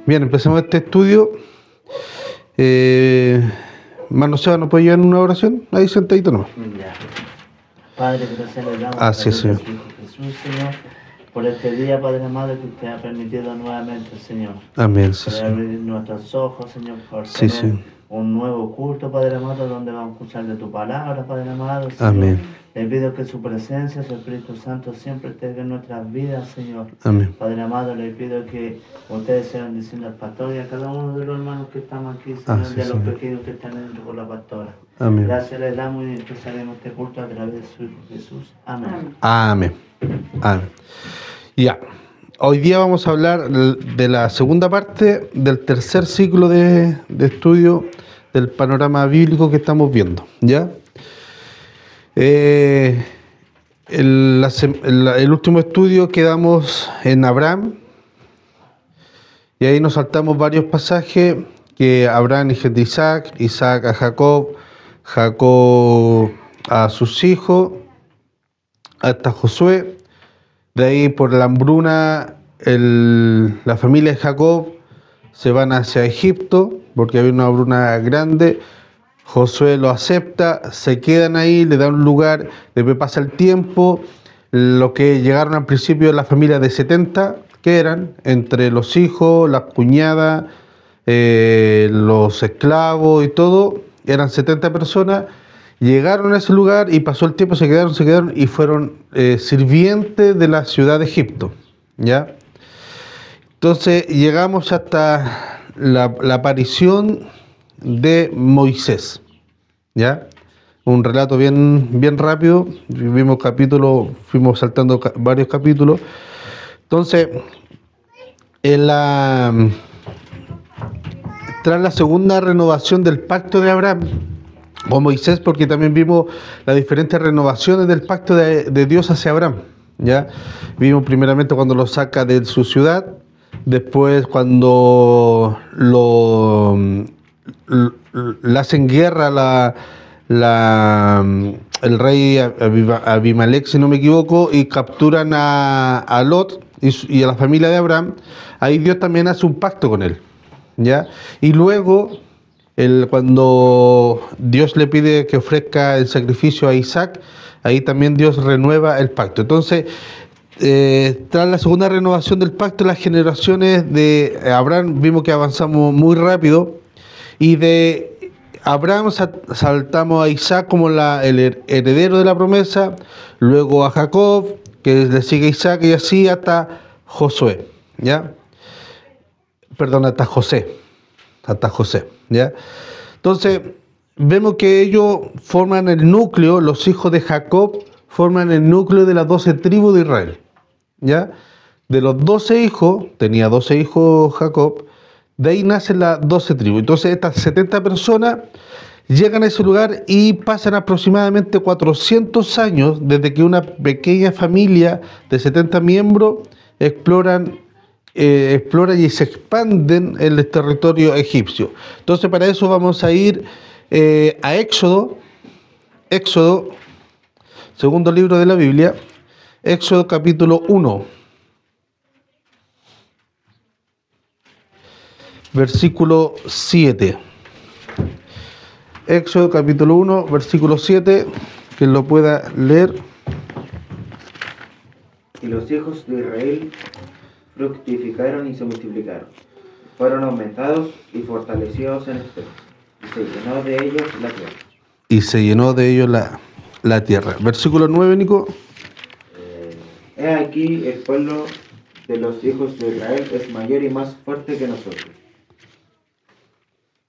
Bien, empecemos este estudio. Hermano Seba, ¿nos puede llevar en una oración? Ahí sentadito nomás. Ya. Padre, gracias le damos Así es, Señor. Jesús, Señor, por este día, Padre amado, que usted ha permitido nuevamente, Señor. Amén, sí, Por sí. abrir nuestros ojos, Señor, por Sí, tener sí. un nuevo culto, Padre amado, donde vamos a escuchar de tu palabra, Padre amado, Señor. Amén. Le pido que su presencia, su Espíritu Santo, siempre esté en nuestras vidas, Señor. Amén. Padre amado, le pido que ustedes sean diciendo al pastor y a cada uno de los hermanos que estamos aquí, Señor, Sí, y a los Señor. pequeños que están dentro con la pastora. Amén. Gracias le damos y empezaremos este culto a través de su Hijo Jesús. Amén. Amén. Amén. Ya. Hoy día vamos a hablar de la segunda parte del tercer ciclo de estudio del panorama bíblico que estamos viendo. ¿Ya? El último estudio quedamos en Abraham y ahí nos saltamos varios pasajes que Abraham hijo de Isaac, Isaac a Jacob, Jacob a sus hijos, hasta Josué. De ahí por la hambruna la familia de Jacob se van hacia Egipto porque había una hambruna grande. Josué lo acepta, se quedan ahí, le dan un lugar, después pasa el tiempo, lo que llegaron al principio la familia de 70, que eran entre los hijos, las cuñadas, los esclavos y todo, eran 70 personas, llegaron a ese lugar y pasó el tiempo, se quedaron y fueron sirvientes de la ciudad de Egipto, ¿ya? Entonces llegamos hasta la aparición de Moisés, ¿ya? Un relato bien rápido, vimos capítulos, fuimos saltando varios capítulos. Entonces, tras la segunda renovación del pacto de Abraham, o Moisés, porque también vimos las diferentes renovaciones del pacto de Dios hacia Abraham, ¿ya? Vimos primeramente cuando lo saca de su ciudad, después cuando le hacen guerra el rey Abimelech, si no me equivoco, y capturan a Lot y a la familia de Abraham. Ahí Dios también hace un pacto con él, ¿ya? Y luego, cuando Dios le pide que ofrezca el sacrificio a Isaac, ahí también Dios renueva el pacto. Entonces, tras la segunda renovación del pacto, las generaciones de Abraham, vimos que avanzamos muy rápido, y de Abraham saltamos a Isaac como el heredero de la promesa, luego a Jacob, que le sigue a Isaac, y así hasta Josué, ¿ya? Perdón, hasta José, ¿ya? Entonces, vemos que ellos forman el núcleo, los hijos de Jacob forman el núcleo de las 12 tribus de Israel, ¿ya? De los 12 hijos, tenía 12 hijos Jacob, de ahí nacen las 12 tribus. Entonces estas 70 personas llegan a ese lugar y pasan aproximadamente 400 años desde que una pequeña familia de 70 miembros exploran y se expanden en el territorio egipcio. Entonces para eso vamos a ir a Éxodo, segundo libro de la Biblia, Éxodo capítulo 1. Versículo 7. Éxodo capítulo 1, versículo 7, quien lo pueda leer. Y los hijos de Israel fructificaron y se multiplicaron, fueron aumentados y fortalecidos en extremo, y se llenó de ellos la tierra. Y se llenó de ellos la tierra. Versículo 9, Nico. He aquí el pueblo de los hijos de Israel es mayor y más fuerte que nosotros.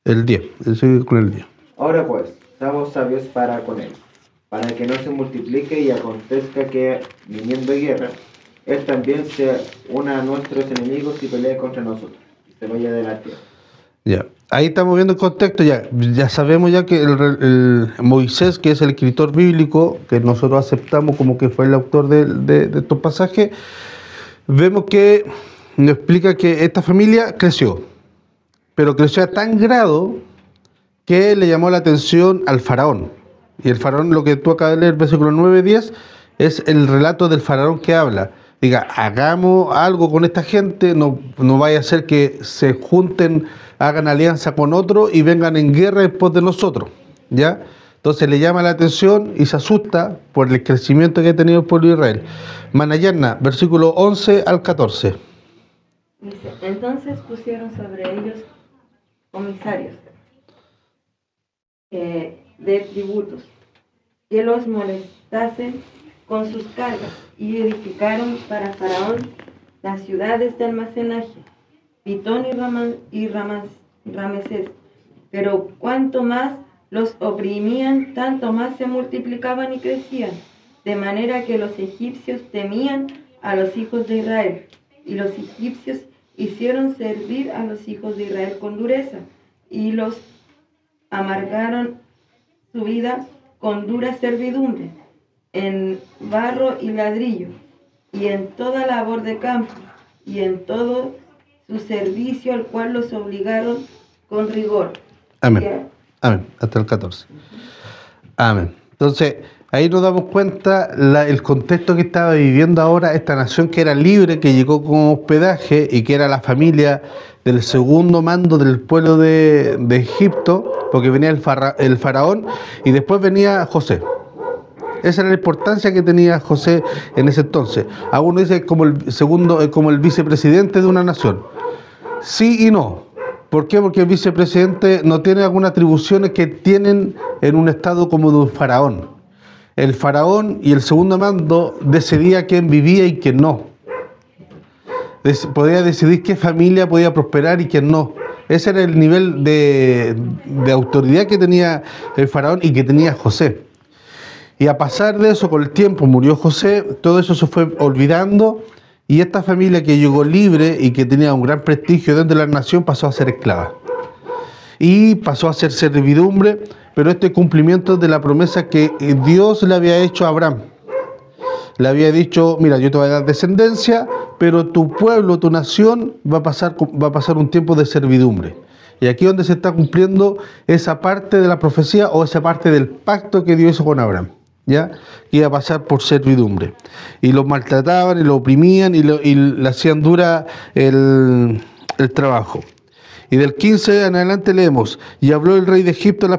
El 10, sigue con el 10. Ahora pues, seamos sabios para con él, para que no se multiplique y acontezca que, viniendo guerra, él también se una a nuestros enemigos y pelee contra nosotros, y se vaya de la tierra. Ya, ahí estamos viendo el contexto, ya sabemos ya que el Moisés, que es el escritor bíblico, que nosotros aceptamos como que fue el autor de estos pasajes, vemos que nos explica que esta familia creció, pero creció a tan grado que le llamó la atención al faraón. Y el faraón, lo que tú acabas de leer, versículo 9 y 10, es el relato del faraón que habla. diga, hagamos algo con esta gente, no vaya a ser que se junten, hagan alianza con otros y vengan en guerra después de nosotros, ¿ya? Entonces le llama la atención y se asusta por el crecimiento que ha tenido el pueblo de Israel. Manayana, versículo 11 al 14. Dice, entonces pusieron sobre ellos comisarios de tributos, que los molestasen con sus cargas, y edificaron para Faraón las ciudades de almacenaje, Pitón y Ramesés. Pero cuanto más los oprimían, tanto más se multiplicaban y crecían, de manera que los egipcios temían a los hijos de Israel, y los egipcios hicieron servir a los hijos de Israel con dureza, y los amargaron su vida con dura servidumbre, en barro y ladrillo, y en toda labor de campo, y en todo su servicio, al cual los obligaron con rigor. Amén. Amén. Hasta el 14. Amén. Entonces, ahí nos damos cuenta el contexto que estaba viviendo ahora esta nación que era libre, que llegó con hospedaje y que era la familia del segundo mando del pueblo de Egipto, porque venía el faraón y después venía José. Esa era la importancia que tenía José en ese entonces. Algunos dicen como el segundo, como el vicepresidente de una nación. Sí y no. ¿Por qué? Porque el vicepresidente no tiene algunas atribuciones que tienen en un estado como de un faraón. El faraón y el segundo mando decidía quién vivía y quién no. Podía decidir qué familia podía prosperar y quién no. Ese era el nivel de autoridad que tenía el faraón y que tenía José. Y a pasar de eso, con el tiempo murió José, todo eso se fue olvidando y esta familia que llegó libre y que tenía un gran prestigio dentro de la nación pasó a ser esclava. Y pasó a ser servidumbre, pero este cumplimiento de la promesa que Dios le había hecho a Abraham. Le había dicho, mira, yo te voy a dar descendencia, pero tu pueblo, tu nación va a pasar un tiempo de servidumbre. Y aquí es donde se está cumpliendo esa parte de la profecía o esa parte del pacto que Dios hizo con Abraham, ¿ya? Que iba a pasar por servidumbre. Y los maltrataban y lo oprimían y le hacían dura el trabajo. Y del 15 en adelante leemos, y habló el rey de Egipto a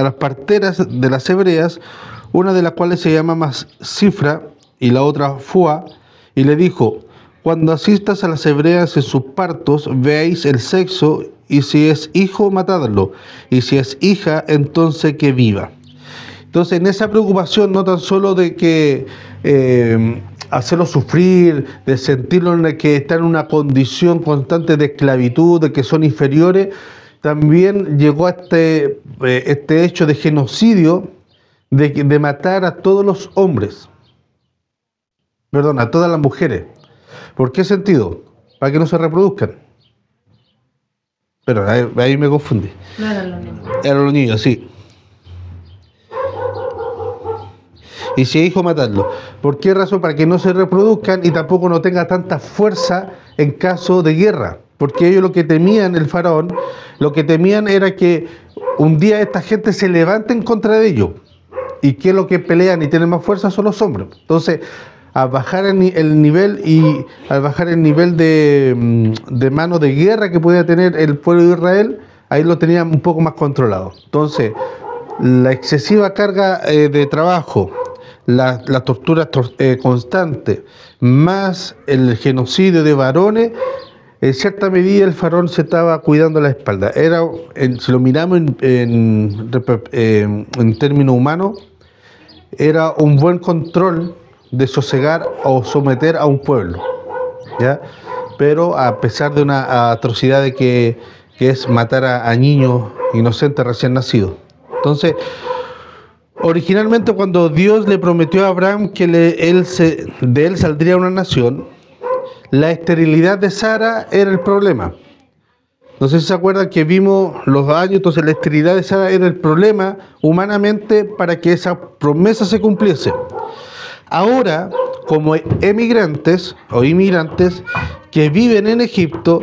las parteras de las hebreas, una de las cuales se llama Cifra y la otra Fua, y le dijo, cuando asistas a las hebreas en sus partos, veáis el sexo, y si es hijo, matadlo, y si es hija, entonces que viva. Entonces, en esa preocupación, no tan solo de que hacerlo sufrir, de sentirlo en que está en una condición constante de esclavitud, de que son inferiores, también llegó a este hecho de genocidio, de matar a todos los hombres, perdón, a todas las mujeres. ¿Por qué sentido? Para que no se reproduzcan. Pero ahí me confundí. No eran los niños. Eran los niños, sí. Y si es hijo, matarlo. ¿Por qué razón? Para que no se reproduzcan y tampoco no tenga tanta fuerza en caso de guerra. Porque ellos lo que temían, el faraón, lo que temían era que un día esta gente se levante en contra de ellos. Y que lo que pelean y tienen más fuerza son los hombres. Entonces, al bajar el nivel de mano de guerra que podía tener el pueblo de Israel, ahí lo tenían un poco más controlado. Entonces, la excesiva carga de trabajo, la tortura constante, más el genocidio de varones, en cierta medida el faraón se estaba cuidando la espalda. Si lo miramos en términos humanos, era un buen control de sosegar o someter a un pueblo, ¿ya? Pero a pesar de una atrocidad de que es matar a niños inocentes recién nacidos. Entonces, originalmente cuando Dios le prometió a Abraham que de él saldría una nación, la esterilidad de Sara era el problema. No sé si se acuerdan que vimos los años, entonces la esterilidad de Sara era el problema humanamente para que esa promesa se cumpliese. Ahora, como emigrantes o inmigrantes que viven en Egipto,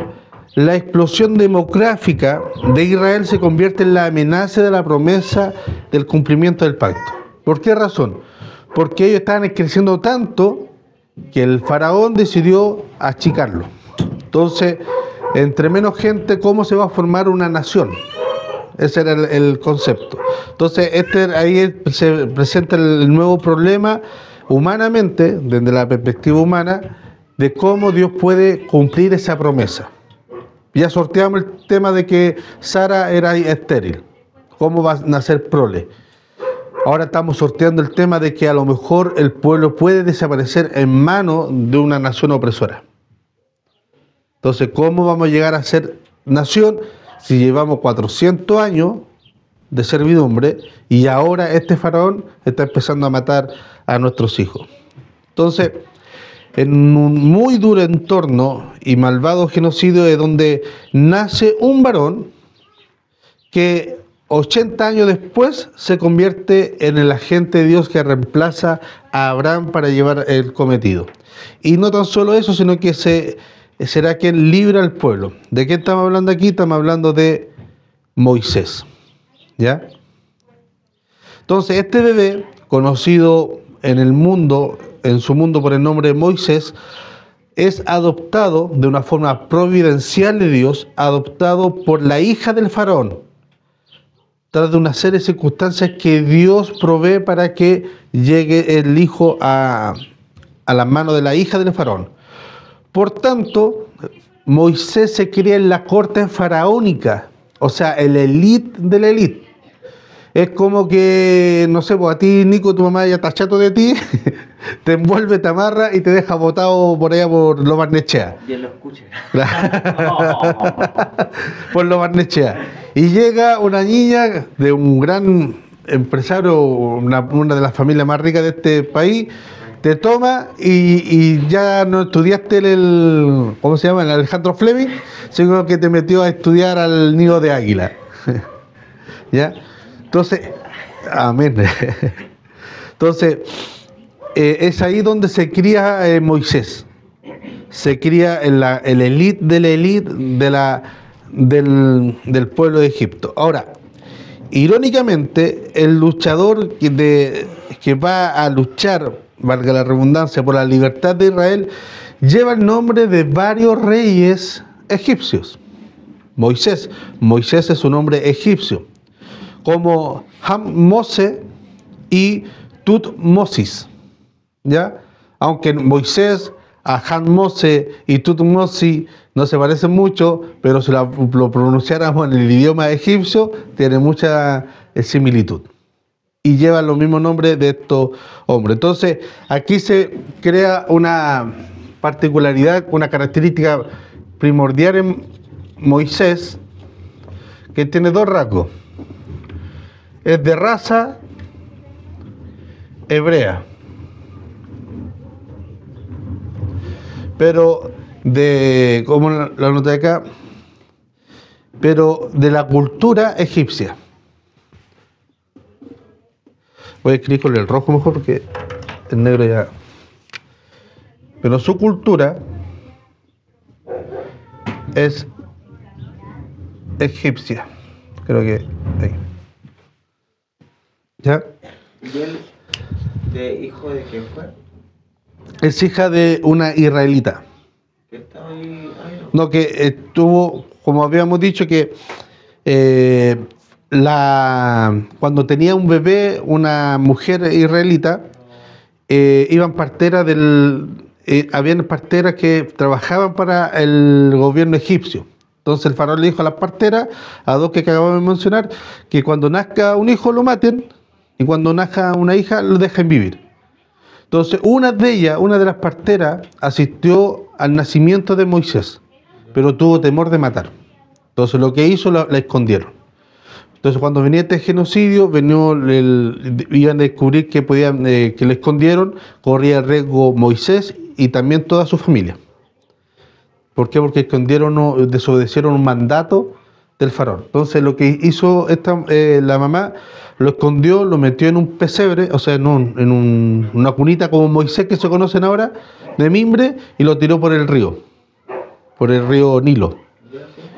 la explosión demográfica de Israel se convierte en la amenaza de la promesa del cumplimiento del pacto. ¿Por qué razón? Porque ellos estaban creciendo tanto que el faraón decidió achicarlo. Entonces, entre menos gente, ¿cómo se va a formar una nación? Ese era el concepto. Entonces, ahí se presenta el nuevo problema humanamente, desde la perspectiva humana, de cómo Dios puede cumplir esa promesa. Ya sorteamos el tema de que Sara era estéril. ¿Cómo va a nacer prole? Ahora estamos sorteando el tema de que a lo mejor el pueblo puede desaparecer en manos de una nación opresora. Entonces, ¿cómo vamos a llegar a ser nación si llevamos 400 años de servidumbre y ahora este faraón está empezando a matar a nuestros hijos? Entonces, en un muy duro entorno y malvado genocidio es donde nace un varón que 80 años después se convierte en el agente de Dios que reemplaza a Abraham para llevar el cometido. Y no tan solo eso, sino que será quien libra al pueblo. ¿De qué estamos hablando aquí? Estamos hablando de Moisés. ¿Ya? Entonces, este bebé, conocido en el mundo, en su mundo por el nombre de Moisés, es adoptado de una forma providencial de Dios, adoptado por la hija del faraón, tras de una serie de circunstancias que Dios provee para que llegue el hijo a las manos de la hija del faraón. Por tanto, Moisés se cría en la corte faraónica, o sea, el élite de la élite. Es como que, no sé, pues a ti, Nico, tu mamá ya está chato de ti, te envuelve, te amarra y te deja botado por allá por Lo Barnechea. Dios lo escuche. Por Lo Barnechea. Y llega una niña de un gran empresario, una de las familias más ricas de este país, te toma y ya no estudiaste ¿cómo se llama? El Alejandro Fleming, sino que te metió a estudiar al nido de águila. ¿Ya? Entonces, amén. Entonces, es ahí donde se cría Moisés. Se cría el élite de la élite del pueblo de Egipto. Ahora, irónicamente, el luchador que va a luchar, valga la redundancia, por la libertad de Israel, lleva el nombre de varios reyes egipcios. Moisés es un nombre egipcio, como Ham-Mose y Tutmosis, ¿ya? Aunque Moisés a Han-Mose y Tutmosis no se parecen mucho, pero si lo pronunciáramos en el idioma egipcio, tiene mucha similitud. Y llevan los mismos nombres de estos hombres. Entonces, aquí se crea una particularidad, una característica primordial en Moisés, que tiene dos rasgos. Es de raza hebrea, pero como la anoté acá, pero de la cultura egipcia. Voy a escribir con el rojo mejor porque el negro ya. Pero su cultura es egipcia. Creo que ahí. ¿Ya? ¿Y él, de hijo de quién fue? Es hija de una israelita. ¿Que estaba ahí? No, que estuvo, como habíamos dicho, que cuando tenía un bebé, una mujer israelita, iban parteras habían parteras que trabajaban para el gobierno egipcio. Entonces el faraón le dijo a las parteras, a dos que acabamos de mencionar, que cuando nazca un hijo lo maten y cuando nazca una hija lo dejen vivir. Entonces una de las parteras asistió al nacimiento de Moisés, pero tuvo temor de matar. Entonces lo que hizo, la escondieron. Entonces cuando venía este genocidio, iban a descubrir que le escondieron, corría el riesgo Moisés y también toda su familia. ¿Por qué? Porque desobedecieron un mandato del faraón. Entonces lo que hizo la mamá, lo escondió, lo metió en un pesebre, o sea, en una cunita como Moisés que se conocen ahora, de mimbre, y lo tiró por el río Nilo.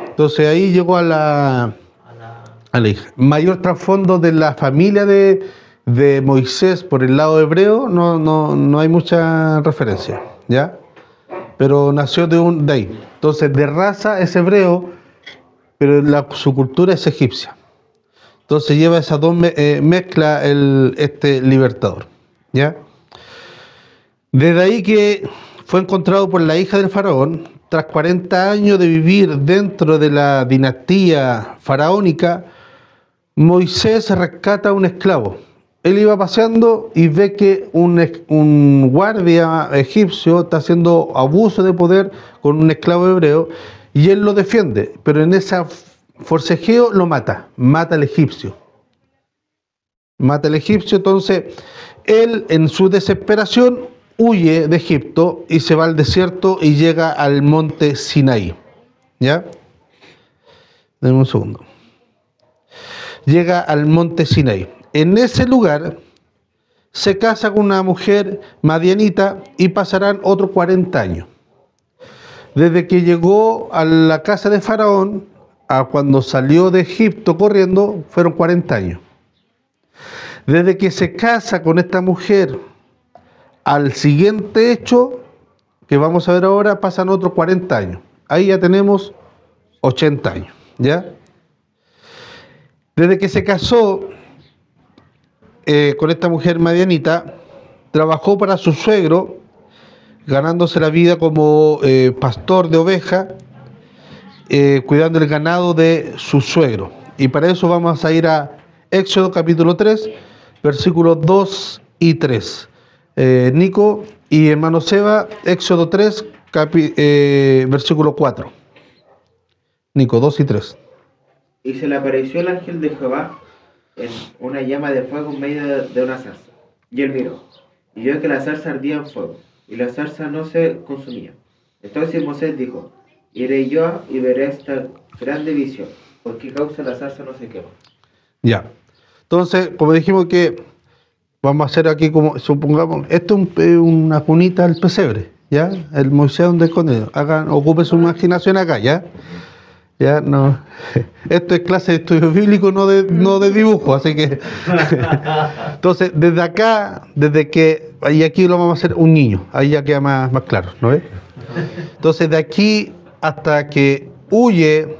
Entonces ahí llegó a la hija. Mayor trasfondo de la familia de de Moisés por el lado hebreo no hay mucha referencia, ¿ya? Pero nació de ahí. Entonces, de raza es hebreo, pero su cultura es egipcia. Entonces lleva esas dos mezcla este libertador, ¿ya? Desde ahí que fue encontrado por la hija del faraón, tras 40 años de vivir dentro de la dinastía faraónica, Moisés rescata a un esclavo. Él iba paseando y ve que un guardia egipcio está haciendo abuso de poder con un esclavo hebreo y él lo defiende, pero en ese forcejeo lo mata al egipcio. Mata al egipcio, entonces él en su desesperación huye de Egipto y se va al desierto y llega al monte Sinaí. ¿Ya? Denme un segundo. Llega al monte Sinaí. En ese lugar se casa con una mujer madianita y pasarán otros 40 años. Desde que llegó a la casa de Faraón a cuando salió de Egipto corriendo, fueron 40 años. Desde que se casa con esta mujer al siguiente hecho, que vamos a ver ahora, pasan otros 40 años. Ahí ya tenemos 80 años, ¿ya? Desde que se casó con esta mujer madianita, trabajó para su suegro, ganándose la vida como pastor de ovejas, cuidando el ganado de su suegro. Y para eso vamos a ir a Éxodo capítulo 3, versículos 2 y 3. Nico y hermano Seba, Éxodo 3, versículo 4. Nico, 2 y 3. Y se le apareció el ángel de Jehová en una llama de fuego en medio de una zarza. Y él miró, y vio que la zarza ardía en fuego, y la zarza no se consumía. Entonces Moisés dijo, iré yo y veré esta grande visión, por qué causa la zarza no se quema. Ya. Entonces, como dijimos que vamos a hacer aquí como, supongamos, esto es una cunita del pesebre, ¿ya? El Moisés donde esconde. Ocupe su imaginación acá, ¿ya? Ya, no. Esto es clase de estudio bíblico, no de dibujo, así que. Entonces, desde acá, desde que. Y aquí lo vamos a hacer un niño, ahí ya queda más claro, ¿no ves? Entonces, de aquí hasta que huye,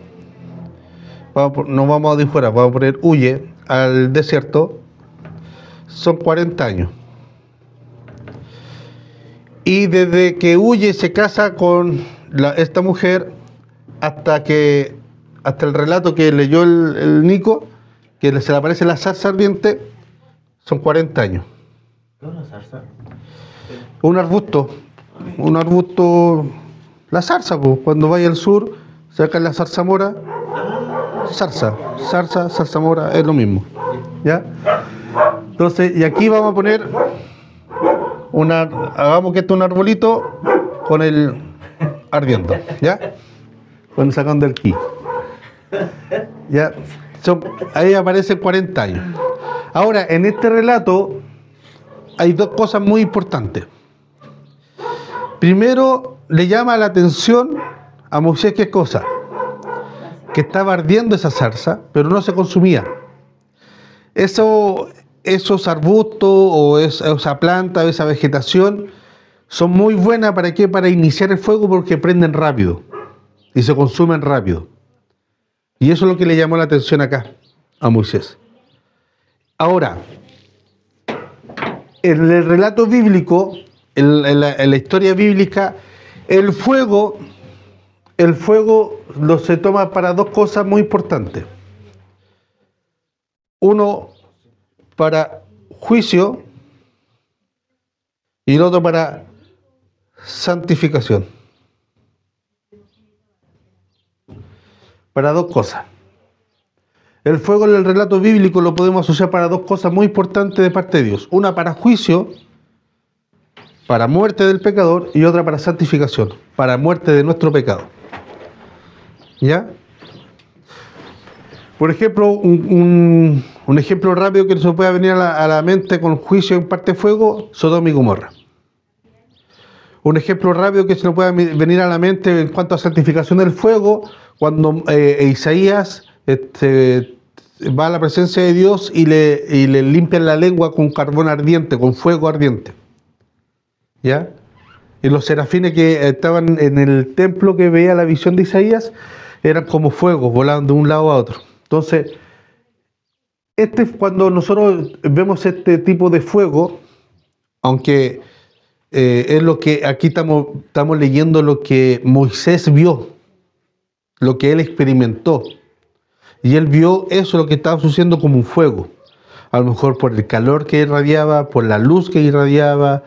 no vamos a dibujar, vamos a poner huye al desierto, son 40 años. Y desde que huye se casa con esta mujer hasta el relato que leyó el Nico, que se le aparece la zarza ardiente, son 40 años. ¿Qué es una zarza? Un arbusto, la zarza, pues, cuando vaya al sur, sacan la zarzamora, zarzamora, es lo mismo, ¿ya? Entonces, y aquí vamos a poner hagamos que esto es un arbolito con el ardiendo, ¿ya? Cuando sacan del ki. Ya, ahí aparecen 40 años. Ahora, en este relato hay dos cosas muy importantes. Primero, le llama la atención a Moisés, ¿qué cosa? Que estaba ardiendo esa zarza, pero no se consumía. Esos arbustos o esa planta o esa vegetación son muy buenas ¿para qué? Para iniciar el fuego, porque prenden rápido y se consumen rápido. Y eso es lo que le llamó la atención acá a Moisés. Ahora, en el relato bíblico, en la historia bíblica, el fuego se toma para dos cosas muy importantes. Uno, para juicio, y el otro para santificación. Para dos cosas. El fuego en el relato bíblico lo podemos asociar para dos cosas muy importantes de parte de Dios. Una para juicio, para muerte del pecador, y otra para santificación, para muerte de nuestro pecado. ¿Ya? Por ejemplo, un ejemplo rápido que se pueda venir a la mente con juicio en parte de fuego, Sodoma y Gomorra. Un ejemplo rápido que se nos pueda venir a la mente en cuanto a santificación del fuego, cuando Isaías va a la presencia de Dios y le limpian la lengua con carbón ardiente, con fuego ardiente. ¿Ya? Y los serafines que estaban en el templo que veía la visión de Isaías eran como fuegos, volaban de un lado a otro. Entonces, cuando nosotros vemos este tipo de fuego, aunque es lo que aquí estamos leyendo lo que Moisés vio, lo que él experimentó. Y él vio eso, lo que estaba sucediendo como un fuego. A lo mejor por el calor que irradiaba, por la luz que irradiaba,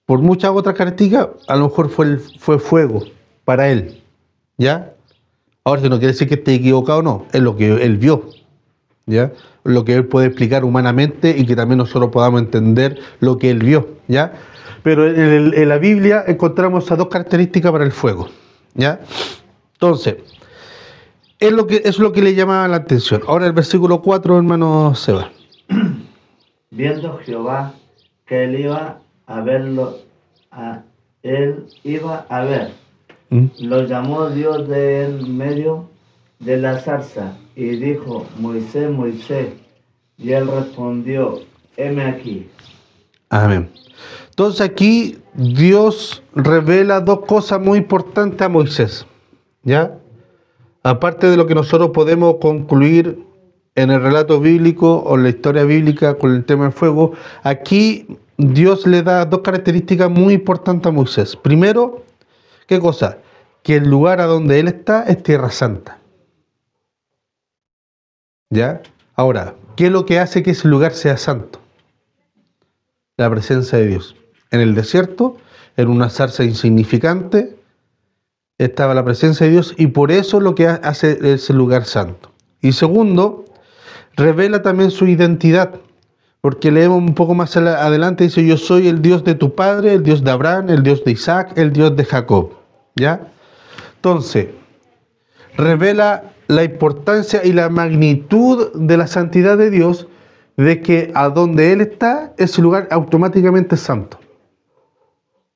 por muchas otras características, a lo mejor fue fuego para él. ¿Ya? Ahora, eso no quiere decir que esté equivocado o no, es lo que él vio. ¿Ya? Lo que él puede explicar humanamente y que también nosotros podamos entender lo que él vio. ¿Ya? Pero en la Biblia encontramos esas dos características para el fuego. ¿Ya? Entonces, eso es lo que le llamaba la atención. Ahora el versículo 4, hermano Seba. Viendo Jehová que él iba a verlo, él iba a ver. Lo llamó Dios de en medio de la zarza y dijo: Moisés, Moisés. Y él respondió: heme aquí. Amén. Entonces aquí Dios revela dos cosas muy importantes a Moisés. ¿Ya? Aparte de lo que nosotros podemos concluir en el relato bíblico o en la historia bíblica con el tema del fuego, aquí Dios le da dos características muy importantes a Moisés. Primero, ¿qué cosa? Que el lugar a donde él está es tierra santa. ¿Ya? Ahora, ¿qué es lo que hace que ese lugar sea santo? La presencia de Dios. En el desierto, en una zarza insignificante, estaba la presencia de Dios y por eso es lo que hace ese lugar santo. Y segundo, revela también su identidad, porque leemos un poco más adelante, dice: yo soy el Dios de tu padre, el Dios de Abraham, el Dios de Isaac, el Dios de Jacob. ¿Ya? Entonces, revela la importancia y la magnitud de la santidad de Dios, de que a donde Él está, ese lugar automáticamente es santo.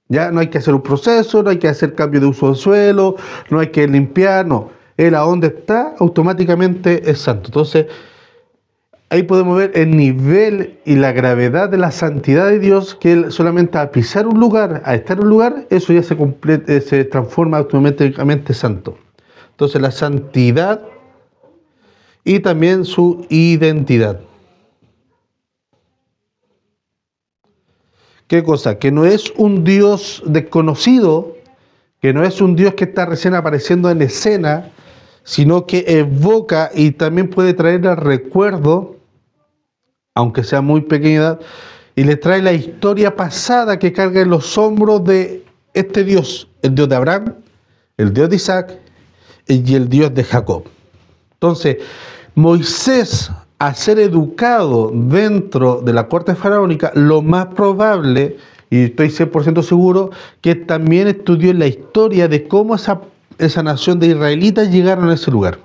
Ya no hay que hacer un proceso, no hay que hacer cambio de uso de suelo, no hay que limpiar, no. Él a donde está, automáticamente es santo. Entonces, ahí podemos ver el nivel y la gravedad de la santidad de Dios, que Él solamente a pisar un lugar, a estar en un lugar, eso ya se transforma automáticamente santo. Entonces, la santidad y también su identidad. ¿Qué cosa? Que no es un Dios desconocido, que no es un Dios que está recién apareciendo en escena, sino que evoca y también puede traer al recuerdo, aunque sea muy pequeña edad, y le trae la historia pasada que carga en los hombros de este Dios, el Dios de Abraham, el Dios de Isaac y el Dios de Jacob. Entonces, Moisés, a ser educado dentro de la corte faraónica, lo más probable, y estoy 100% seguro, que también estudió la historia de cómo esa nación de israelitas llegaron a ese lugar.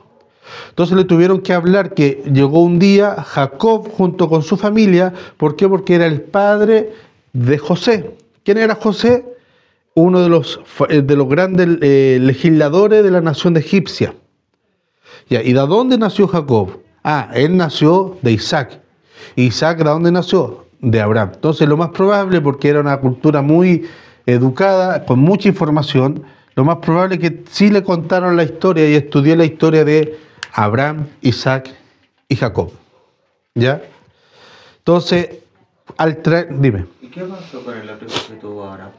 Entonces le tuvieron que hablar que llegó un día Jacob junto con su familia. ¿Por qué? Porque era el padre de José. ¿Quién era José? Uno de los grandes legisladores de la nación egipcia. ¿Y de dónde nació Jacob? Él nació de Isaac. ¿Isaac de dónde nació? De Abraham. Entonces lo más probable, porque era una cultura muy educada, con mucha información, lo más probable es que sí le contaron la historia y estudió la historia de Abraham, Isaac y Jacob. ¿Ya? Entonces, dime. ¿Y qué pasó con el otro que tuvo ahora?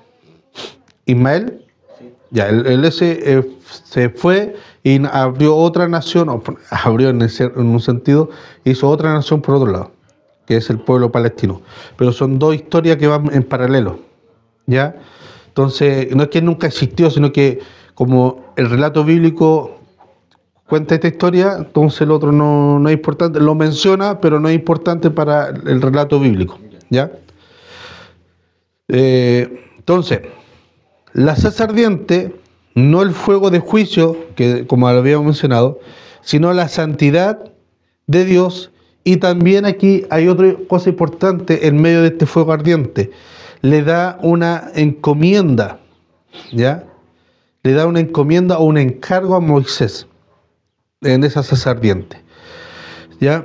Ismael. Sí. Ya, él se fue y abrió otra nación, abrió en un sentido, hizo otra nación por otro lado, que es el pueblo palestino. Pero son dos historias que van en paralelo, ¿ya? Entonces, no es que nunca existió, sino que como el relato bíblico cuenta esta historia, entonces el otro no es importante, lo menciona, pero no es importante para el relato bíblico, ¿ya? Entonces, la zarza ardiente, no el fuego de juicio, que como lo habíamos mencionado, sino la santidad de Dios. Y también aquí hay otra cosa importante en medio de este fuego ardiente. Le da una encomienda, ¿ya? Le da una encomienda o un encargo a Moisés en esa zarza ardiente. ¿Ya?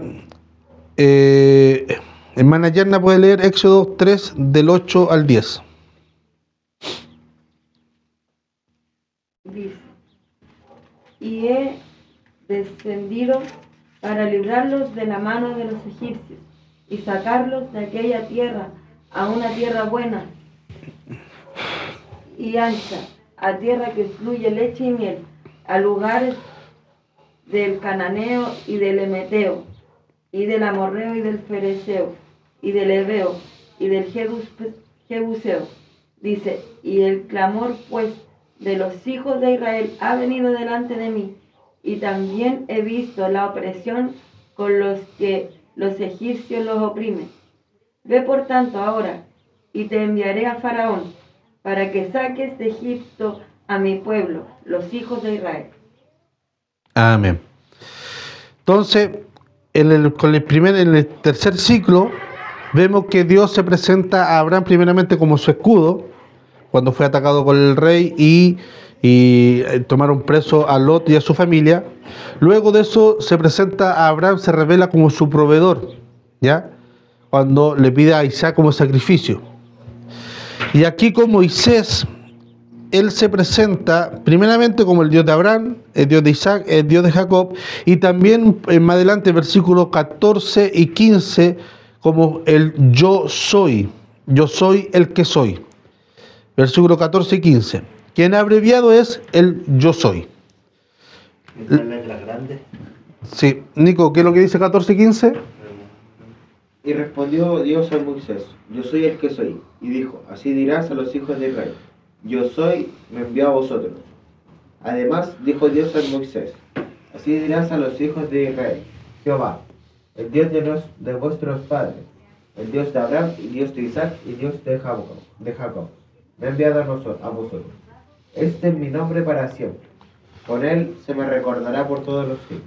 Hermana Yarna puede leer Éxodo 3 del 8 al 10. Dice: y he descendido para librarlos de la mano de los egipcios y sacarlos de aquella tierra a una tierra buena y ancha, a tierra que fluye leche y miel, a lugares del cananeo y del emeteo y del amorreo y del fereceo y del heveo y del jebuseo. Dice: y el clamor pues de los hijos de Israel ha venido delante de mí, y también he visto la opresión con los que los egipcios los oprimen. Ve por tanto ahora, y te enviaré a Faraón, para que saques de Egipto a mi pueblo, los hijos de Israel. Amén. Entonces, en el tercer ciclo, vemos que Dios se presenta a Abraham primeramente como su escudo, cuando fue atacado por el rey y tomaron preso a Lot y a su familia. Luego de eso se presenta a Abraham, se revela como su proveedor, ¿ya? Cuando le pide a Isaac como sacrificio. Y aquí con Moisés, él se presenta primeramente como el Dios de Abraham, el Dios de Isaac, el Dios de Jacob, y también más adelante, versículos 14 y 15, como el yo soy el que soy. Versículos 14 y 15, que en abreviado es el yo soy. ¿En letras grandes? Sí, Nico, ¿qué es lo que dice 14 y 15? Y respondió Dios a Moisés: yo soy el que soy. Y dijo: así dirás a los hijos de Israel: yo soy, me envió a vosotros. Además dijo Dios a Moisés: así dirás a los hijos de Israel: Jehová, el Dios de vuestros padres, el Dios de Abraham, y Dios de Isaac, y Dios de Jacob, me ha enviado a vosotros. Este es mi nombre para siempre. Con él se me recordará por todos los siglos.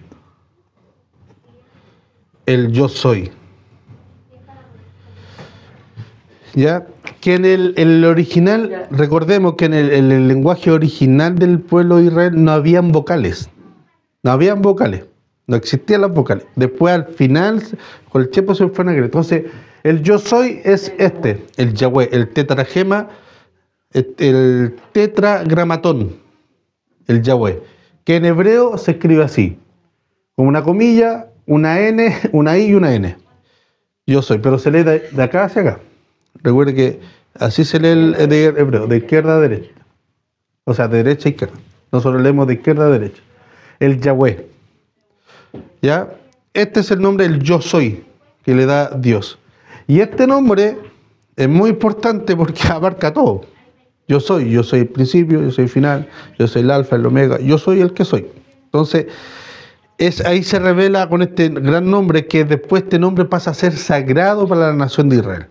El yo soy. ¿Ya? Que en el original, recordemos que en el lenguaje original del pueblo de Israel no habían vocales. No existían las vocales. Después al final, con el tiempo se fueron a agregar. Entonces, el yo soy es el Yahweh, el tetragrama, el tetragramatón, el Yahweh, que en hebreo se escribe así, con una comilla, una N, una I y una N. Yo soy, pero se lee de acá hacia acá. Recuerde que así se lee el hebreo, de izquierda a derecha. O sea, de derecha a izquierda. Nosotros leemos de izquierda a derecha. El Yahweh. ¿Ya? Este es el nombre del yo soy que le da Dios. Y este nombre es muy importante porque abarca todo. Yo soy el principio, yo soy el final, yo soy el alfa, el omega, yo soy el que soy. Entonces, ahí se revela con este gran nombre que después este nombre pasa a ser sagrado para la nación de Israel.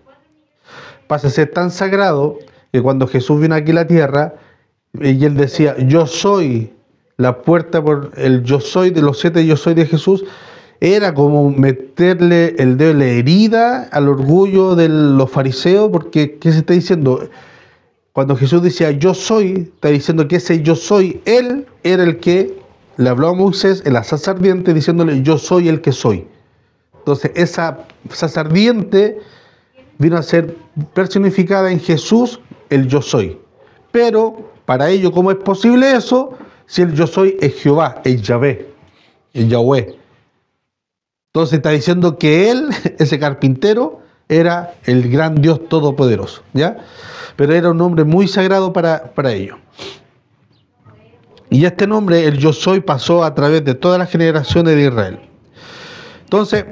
Pasa a ser tan sagrado que cuando Jesús vino aquí a la tierra, y él decía: yo soy la puerta por el yo soy de los 7 yo soy de Jesús, era como meterle el dedo en la herida al orgullo de los fariseos, porque ¿qué se está diciendo? Cuando Jesús decía yo soy, está diciendo que ese yo soy, él era el que le habló a Moisés en la zarza ardiente, diciéndole: yo soy el que soy. Entonces esa zarza ardiente vino a ser personificada en Jesús, el yo soy. Pero para ello, ¿cómo es posible eso? Si el yo soy es Jehová, el Yahvé, el Yahweh. Entonces está diciendo que él, ese carpintero, era el gran Dios todopoderoso, ¿ya? Pero era un nombre muy sagrado para ellos. Y este nombre, el yo soy, pasó a través de todas las generaciones de Israel. Entonces,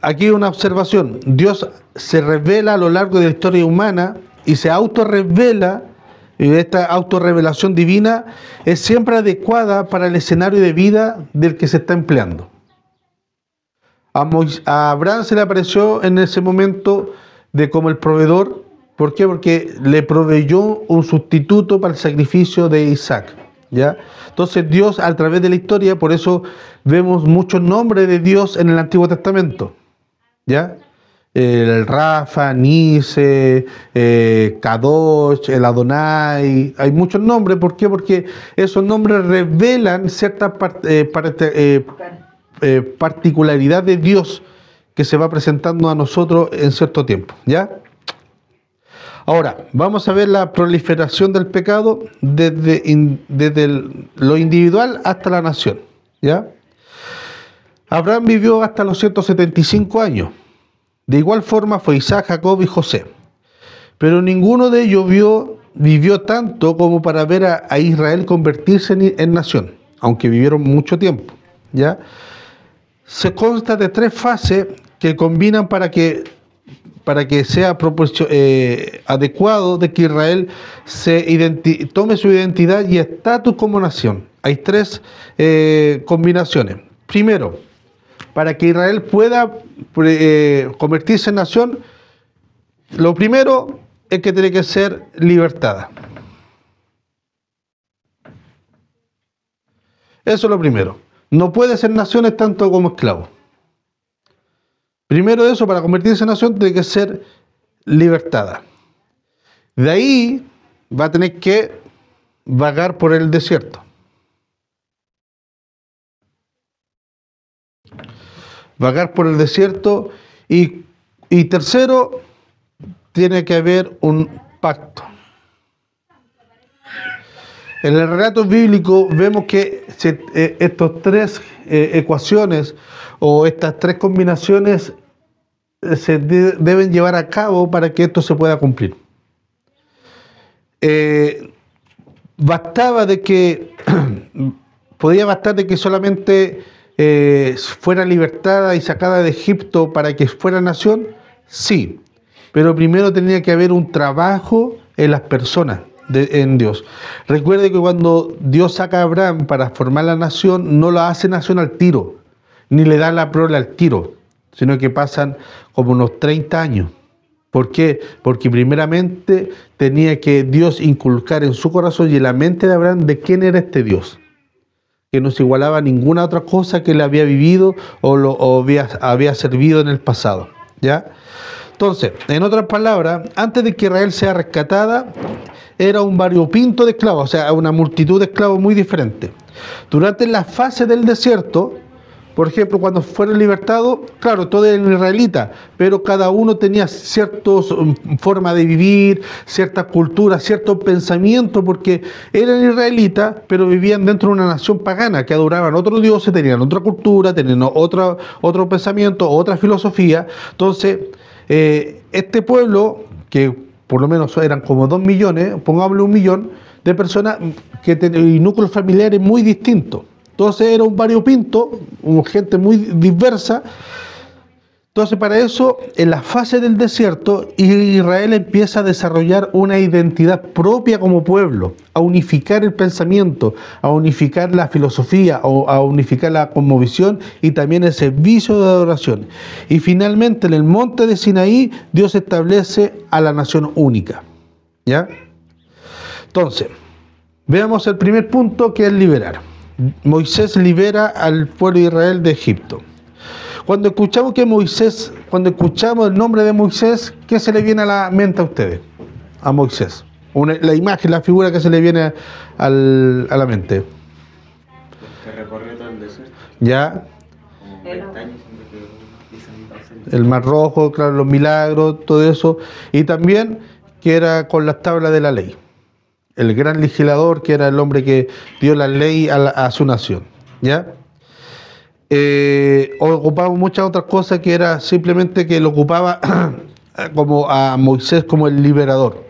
aquí una observación: Dios se revela a lo largo de la historia humana y se autorrevela, y esta autorrevelación divina es siempre adecuada para el escenario de vida del que se está empleando. A Abraham se le apareció en ese momento como el proveedor. ¿Por qué? Porque le proveyó un sustituto para el sacrificio de Isaac, ¿ya? Entonces Dios, a través de la historia, por eso vemos muchos nombres de Dios en el Antiguo Testamento, ¿ya? El Rafa, Nise, Kadosh, el Adonai, hay muchos nombres. ¿Por qué? Porque esos nombres revelan ciertas particularidad de Dios que se va presentando a nosotros en cierto tiempo, ¿ya? Ahora, vamos a ver la proliferación del pecado desde lo individual hasta la nación, ¿ya? Abraham vivió hasta los 175 años. De igual forma fue Isaac, Jacob y José. Pero ninguno de ellos vivió tanto como para ver a Israel convertirse en nación, aunque vivieron mucho tiempo, ¿ya? Se consta de 3 fases que combinan para que sea adecuado de que Israel tome su identidad y estatus como nación. Hay 3 combinaciones. Primero, para que Israel pueda convertirse en nación, lo primero es que tiene que ser libertada. Eso es lo primero. No puede ser naciones tanto como esclavos. Primero de eso, para convertirse en nación, tiene que ser libertada. De ahí va a tener que vagar por el desierto. Vagar por el desierto. Y tercero, tiene que haber un pacto. En el relato bíblico vemos que estos 3 ecuaciones o estas 3 combinaciones se deben llevar a cabo para que esto se pueda cumplir. Podía bastar de que solamente fuera libertada y sacada de Egipto para que fuera nación, sí, pero primero tenía que haber un trabajo en las personas. En Dios. Recuerde que cuando Dios saca a Abraham para formar la nación, no la hace nación al tiro, ni le da la prole al tiro, sino que pasan como unos 30 años. ¿Por qué? Porque primeramente tenía que Dios inculcar en su corazón y en la mente de Abraham de quién era este Dios, que no se igualaba a ninguna otra cosa que él había vivido o había servido en el pasado, ¿ya? Entonces, en otras palabras, antes de que Israel sea rescatada, era un variopinto de esclavos, o sea, una multitud de esclavos muy diferente. Durante la fase del desierto, por ejemplo, cuando fueron libertados, claro, todos eran israelitas, pero cada uno tenía ciertas formas de vivir, ciertas culturas, ciertos pensamientos, porque eran israelitas, pero vivían dentro de una nación pagana, que adoraban otros dioses, tenían otra cultura, tenían otro pensamiento, otra filosofía. Entonces, este pueblo, que por lo menos eran como 2 millones, pongámosle 1 millón de personas y núcleos familiares muy distintos. Entonces era un variopinto, gente muy diversa. Entonces para eso, en la fase del desierto, Israel empieza a desarrollar una identidad propia como pueblo, a unificar el pensamiento, a unificar la filosofía, a unificar la cosmovisión y también el servicio de adoración. Y finalmente en el monte de Sinaí, Dios establece a la nación única, ¿ya? Entonces, veamos el primer punto, que es liberar. Moisés libera al pueblo de Israel de Egipto. Cuando escuchamos el nombre de Moisés, ¿qué se le viene a la mente a ustedes? A Moisés. La imagen, la figura que se le viene a la mente. Que recorrió todo el desierto. ¿Ya? Como 20 años El Mar Rojo, claro, los milagros, todo eso. Y también que era con las tablas de la ley. El gran legislador, que era el hombre que dio la ley a su nación. ¿Ya? Ocupaba muchas otras cosas, que era simplemente que lo ocupaba como a Moisés como el liberador.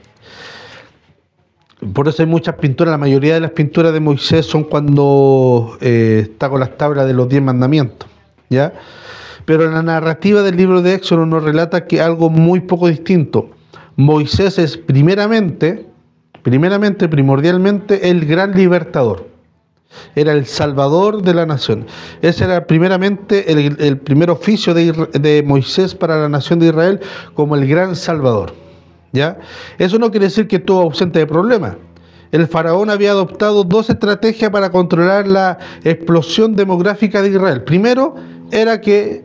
Por eso hay muchas pinturas, la mayoría de las pinturas de Moisés son cuando está con las tablas de los 10 mandamientos, ¿ya? Pero la narrativa del libro de Éxodo nos relata que algo muy poco distinto. Moisés es primordialmente el gran libertador. Era el salvador de la nación. Ese era primeramente el primer oficio de Moisés para la nación de Israel, como el gran salvador, ¿ya? Eso no quiere decir que estuvo ausente de problemas. El faraón había adoptado 2 estrategias para controlar la explosión demográfica de Israel. Primero era que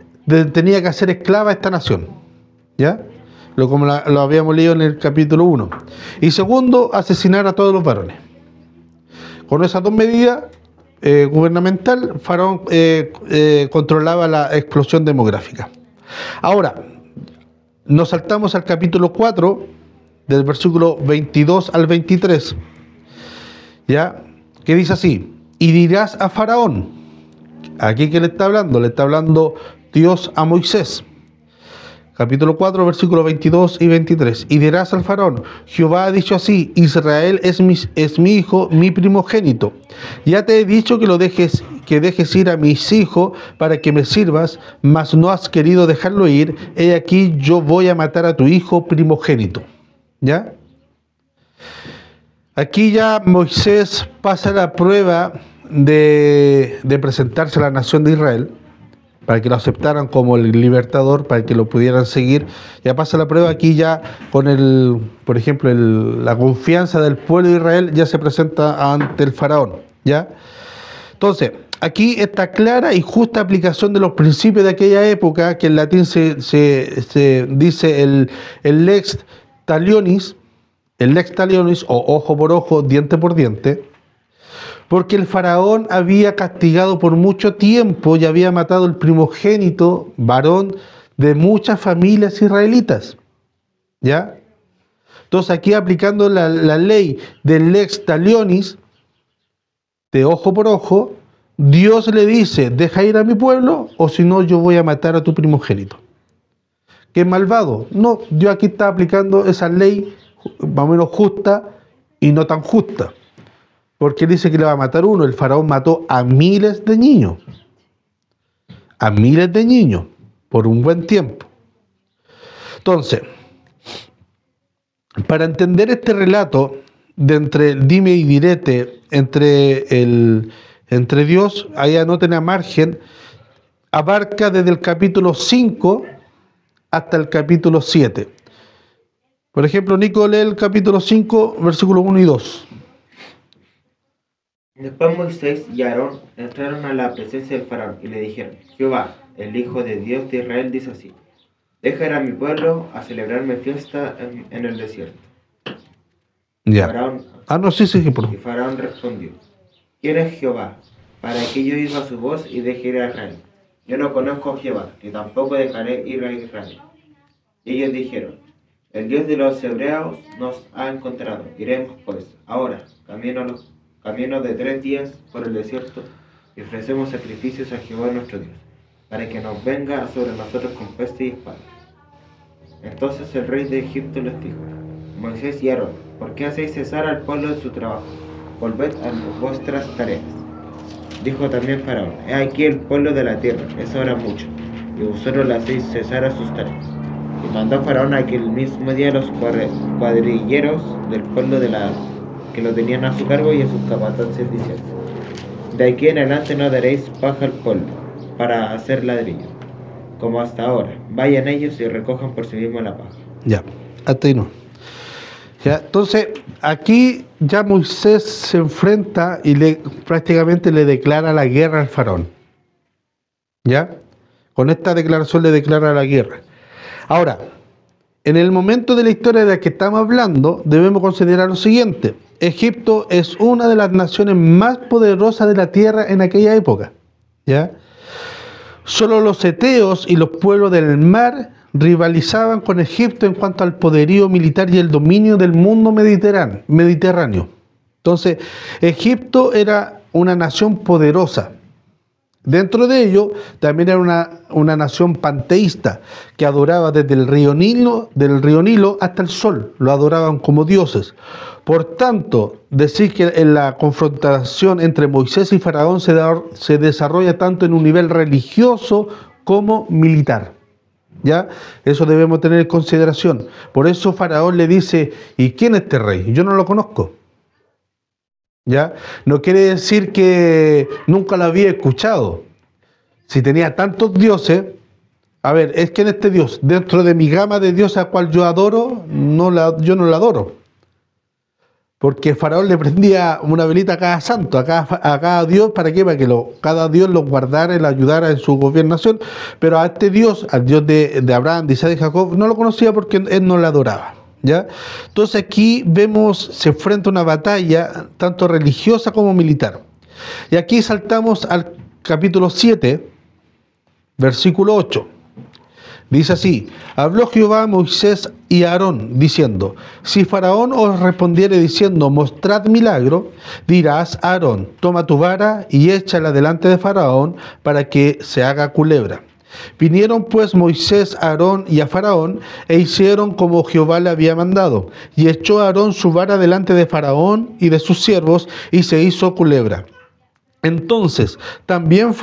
tenía que hacer esclava a esta nación, ¿ya? Como lo habíamos leído en el capítulo 1. Y segundo, asesinar a todos los varones. Con esas 2 medidas gubernamental, Faraón controlaba la explosión demográfica. Ahora, nos saltamos al capítulo 4, del versículo 22 al 23, ¿ya? Que dice así: y dirás a Faraón, aquí que le está hablando Dios a Moisés. Capítulo 4, versículos 22 y 23. Y dirás al Faraón: Jehová ha dicho así: Israel es mi hijo, mi primogénito. Ya te he dicho que dejes ir a mis hijos para que me sirvas, mas no has querido dejarlo ir. He aquí, yo voy a matar a tu hijo primogénito. ¿Ya? Aquí ya Moisés pasa la prueba de presentarse a la nación de Israel, para que lo aceptaran como el libertador, para que lo pudieran seguir. Ya pasa la prueba aquí ya con por ejemplo, la confianza del pueblo de Israel ya se presenta ante el faraón, ¿ya? Entonces, aquí está clara y justa aplicación de los principios de aquella época, que en latín se dice el lex talionis, o ojo por ojo, diente por diente, porque el faraón había castigado por mucho tiempo y había matado el primogénito varón de muchas familias israelitas, ¿ya? Entonces aquí, aplicando la ley del lex talionis, de ojo por ojo, Dios le dice: deja ir a mi pueblo, o si no yo voy a matar a tu primogénito. ¿Qué malvado? No, Dios aquí está aplicando esa ley más o menos justa y no tan justa, porque dice que le va a matar uno. El faraón mató a miles de niños, por un buen tiempo. Entonces, para entender este relato de entre el dime y direte entre Dios, ahí anoten a margen, abarca desde el capítulo 5 hasta el capítulo 7. Por ejemplo, Nico lee el capítulo 5, versículos 1 y 2. Después Moisés y Aarón entraron a la presencia del faraón y le dijeron: Jehová, el Hijo de Dios de Israel, dice así: deja ir a mi pueblo a celebrarme fiesta en el desierto. Ya. Faraón, Y Faraón respondió: ¿quién es Jehová, para que yo oiga su voz y deje ir a Israel? Yo no conozco a Jehová, ni tampoco dejaré ir a Israel. Y ellos dijeron: el Dios de los hebreos nos ha encontrado. Iremos pues ahora, camino de 3 días por el desierto, y ofrecemos sacrificios a Jehová nuestro Dios, para que nos venga sobre nosotros con peste y espada. Entonces el rey de Egipto les dijo: Moisés y Aarón, ¿por qué hacéis cesar al pueblo de su trabajo? Volved a vuestras tareas. Dijo también Faraón: he aquí el pueblo de la tierra es ahora mucho, y vosotros le hacéis cesar a sus tareas. Y mandó Faraón aquel mismo día a los cuadrilleros del pueblo que lo tenían a su cargo y a sus capataces, diciendo: de aquí en adelante no daréis paja al pueblo para hacer ladrillo, como hasta ahora. Vayan ellos y recojan por sí mismos la paja. Ya, hasta ahí no. Ya, entonces, aquí ya Moisés se enfrenta y prácticamente le declara la guerra al faraón. ¿Ya? Con esta declaración le declara la guerra. Ahora, en el momento de la historia de la que estamos hablando, debemos considerar lo siguiente: Egipto es una de las naciones más poderosas de la tierra en aquella época, ¿ya? Solo los eteos y los pueblos del mar rivalizaban con Egipto en cuanto al poderío militar y el dominio del mundo mediterráneo. Entonces, Egipto era una nación poderosa. Dentro de ello, también era una nación panteísta que adoraba desde del río Nilo hasta el sol. Lo adoraban como dioses. Por tanto, decir que en la confrontación entre Moisés y Faraón se desarrolla tanto en un nivel religioso como militar. ¿Ya? Eso debemos tener en consideración. Por eso Faraón le dice: ¿y quién es este rey? Yo no lo conozco. ¿Ya? No quiere decir que nunca lo había escuchado. Si tenía tantos dioses, a ver, es que en este Dios, dentro de mi gama de dioses a cual yo adoro, yo no la adoro. Porque Faraón le prendía una velita a cada santo, a cada dios. ¿Para qué? Para que cada dios lo guardara y lo ayudara en su gobernación. Pero a este Dios, al Dios de Abraham, de Isaac y Jacob, no lo conocía porque él no le adoraba. ¿Ya? Entonces aquí vemos, se enfrenta una batalla tanto religiosa como militar. Y aquí saltamos al capítulo 7, versículo 8. Dice así: habló Jehová a Moisés y a Aarón, diciendo: si Faraón os respondiere diciendo, mostrad milagro, dirás a Aarón: toma tu vara y échala delante de Faraón, para que se haga culebra. Vinieron pues Moisés a Aarón y a Faraón, e hicieron como Jehová le había mandado. Y echó Aarón su vara delante de Faraón y de sus siervos, y se hizo culebra. Entonces también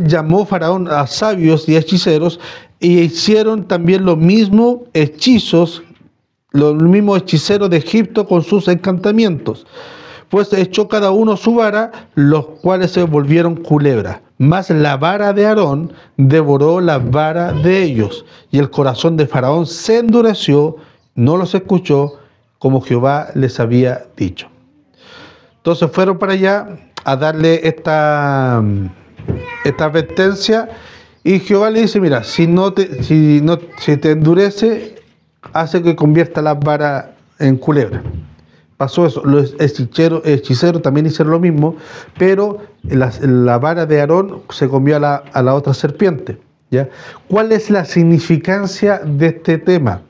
llamó Faraón a sabios y hechiceros, y hicieron también los mismos hechiceros de Egipto con sus encantamientos. Pues echó cada uno su vara, los cuales se volvieron culebra. Mas la vara de Aarón devoró la vara de ellos, y el corazón de Faraón se endureció, no los escuchó, como Jehová les había dicho. Entonces fueron para allá a darle esta advertencia, y Jehová le dice: mira, si te endurece, hace que convierta las varas en culebra. Pasó eso. Los hechiceros también hicieron lo mismo, pero la vara de Aarón se comió a la otra serpiente, ¿ya? ¿Cuál es la significancia de este tema?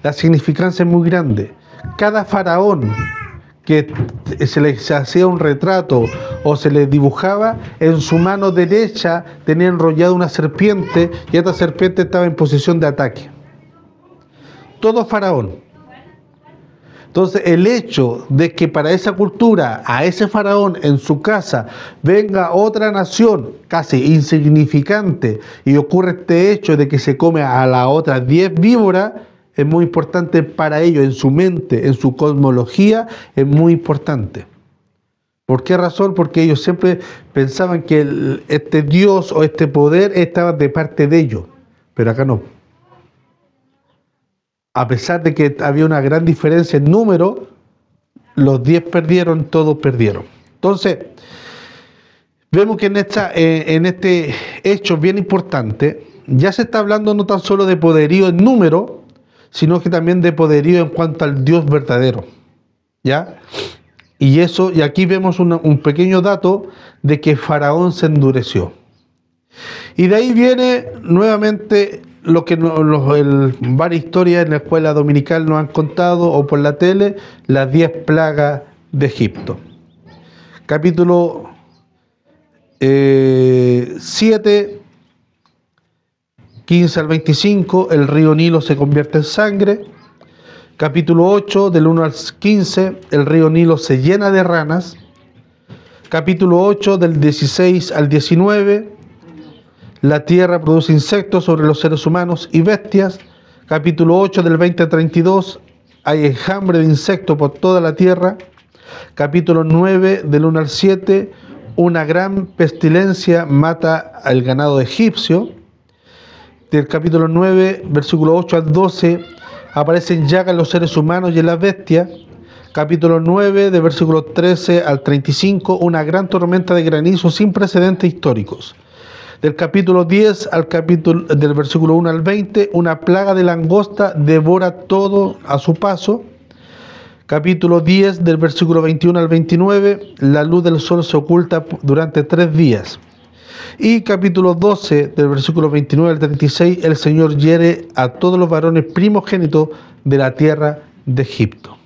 La significancia es muy grande. Cada faraón que se le hacía un retrato o se le dibujaba, en su mano derecha tenía enrollada una serpiente, y esta serpiente estaba en posición de ataque. Todo faraón. Entonces, el hecho de que para esa cultura, a ese faraón en su casa, venga otra nación casi insignificante y ocurre este hecho de que se come a las otras 10 víboras, es muy importante para ellos, en su mente, en su cosmología, es muy importante. ¿Por qué razón? Porque ellos siempre pensaban que este Dios o este poder estaba de parte de ellos, pero acá no. A pesar de que había una gran diferencia en número, los 10 perdieron, todos perdieron. Entonces, vemos que en este hecho bien importante, ya se está hablando no tan solo de poderío en número, sino que también de poderío en cuanto al Dios verdadero, ¿ya? Y aquí vemos un pequeño dato de que Faraón se endureció. Y de ahí viene nuevamente lo que varias historias en la escuela dominical nos han contado, o por la tele, las 10 plagas de Egipto. Capítulo 7, 15 al 25, el río Nilo se convierte en sangre. Capítulo 8, del 1 al 15, el río Nilo se llena de ranas. Capítulo 8, del 16 al 19, la tierra produce insectos sobre los seres humanos y bestias. Capítulo 8, del 20 al 32, hay enjambre de insectos por toda la tierra. Capítulo 9, del 1 al 7, una gran pestilencia mata al ganado egipcio. Del capítulo 9, versículo 8 al 12, aparecen llagas en los seres humanos y en las bestias. Capítulo 9, de versículo 13 al 35, una gran tormenta de granizo sin precedentes históricos. Del capítulo 10 del versículo 1 al 20, una plaga de langosta devora todo a su paso. Capítulo 10, del versículo 21 al 29, la luz del sol se oculta durante 3 días. Y capítulo 12, del versículo 29 al 36, el Señor hiere a todos los varones primogénitos de la tierra de Egipto.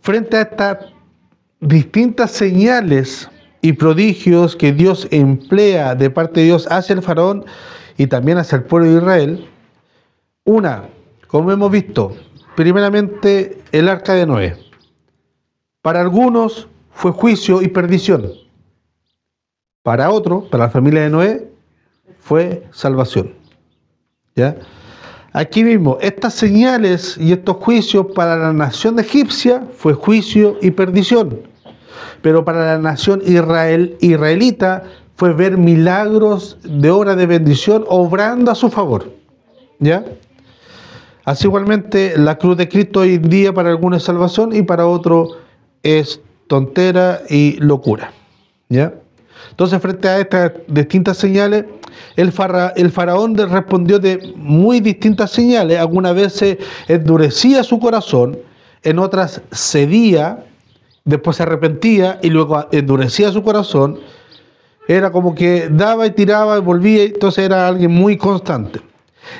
Frente a estas distintas señales y prodigios que Dios emplea de parte de Dios hacia el faraón y también hacia el pueblo de Israel, como hemos visto, primeramente el arca de Noé. Para algunos fue juicio y perdición. Para otros, para la familia de Noé, fue salvación. ¿Ya? Aquí mismo, estas señales y estos juicios para la nación egipcia fue juicio y perdición. Pero para la nación israelita fue ver milagros de obra de bendición obrando a su favor. ¿Ya? Así igualmente la cruz de Cristo hoy en día para algunos es salvación y para otros es tontera y locura. ¿Ya? Entonces, frente a estas distintas señales, el faraón respondió de muy distintas señales. Algunas veces endurecía su corazón en otras cedía, después se arrepentía y luego endurecía su corazón. Era como que daba y tiraba y volvía, entonces era alguien muy constante.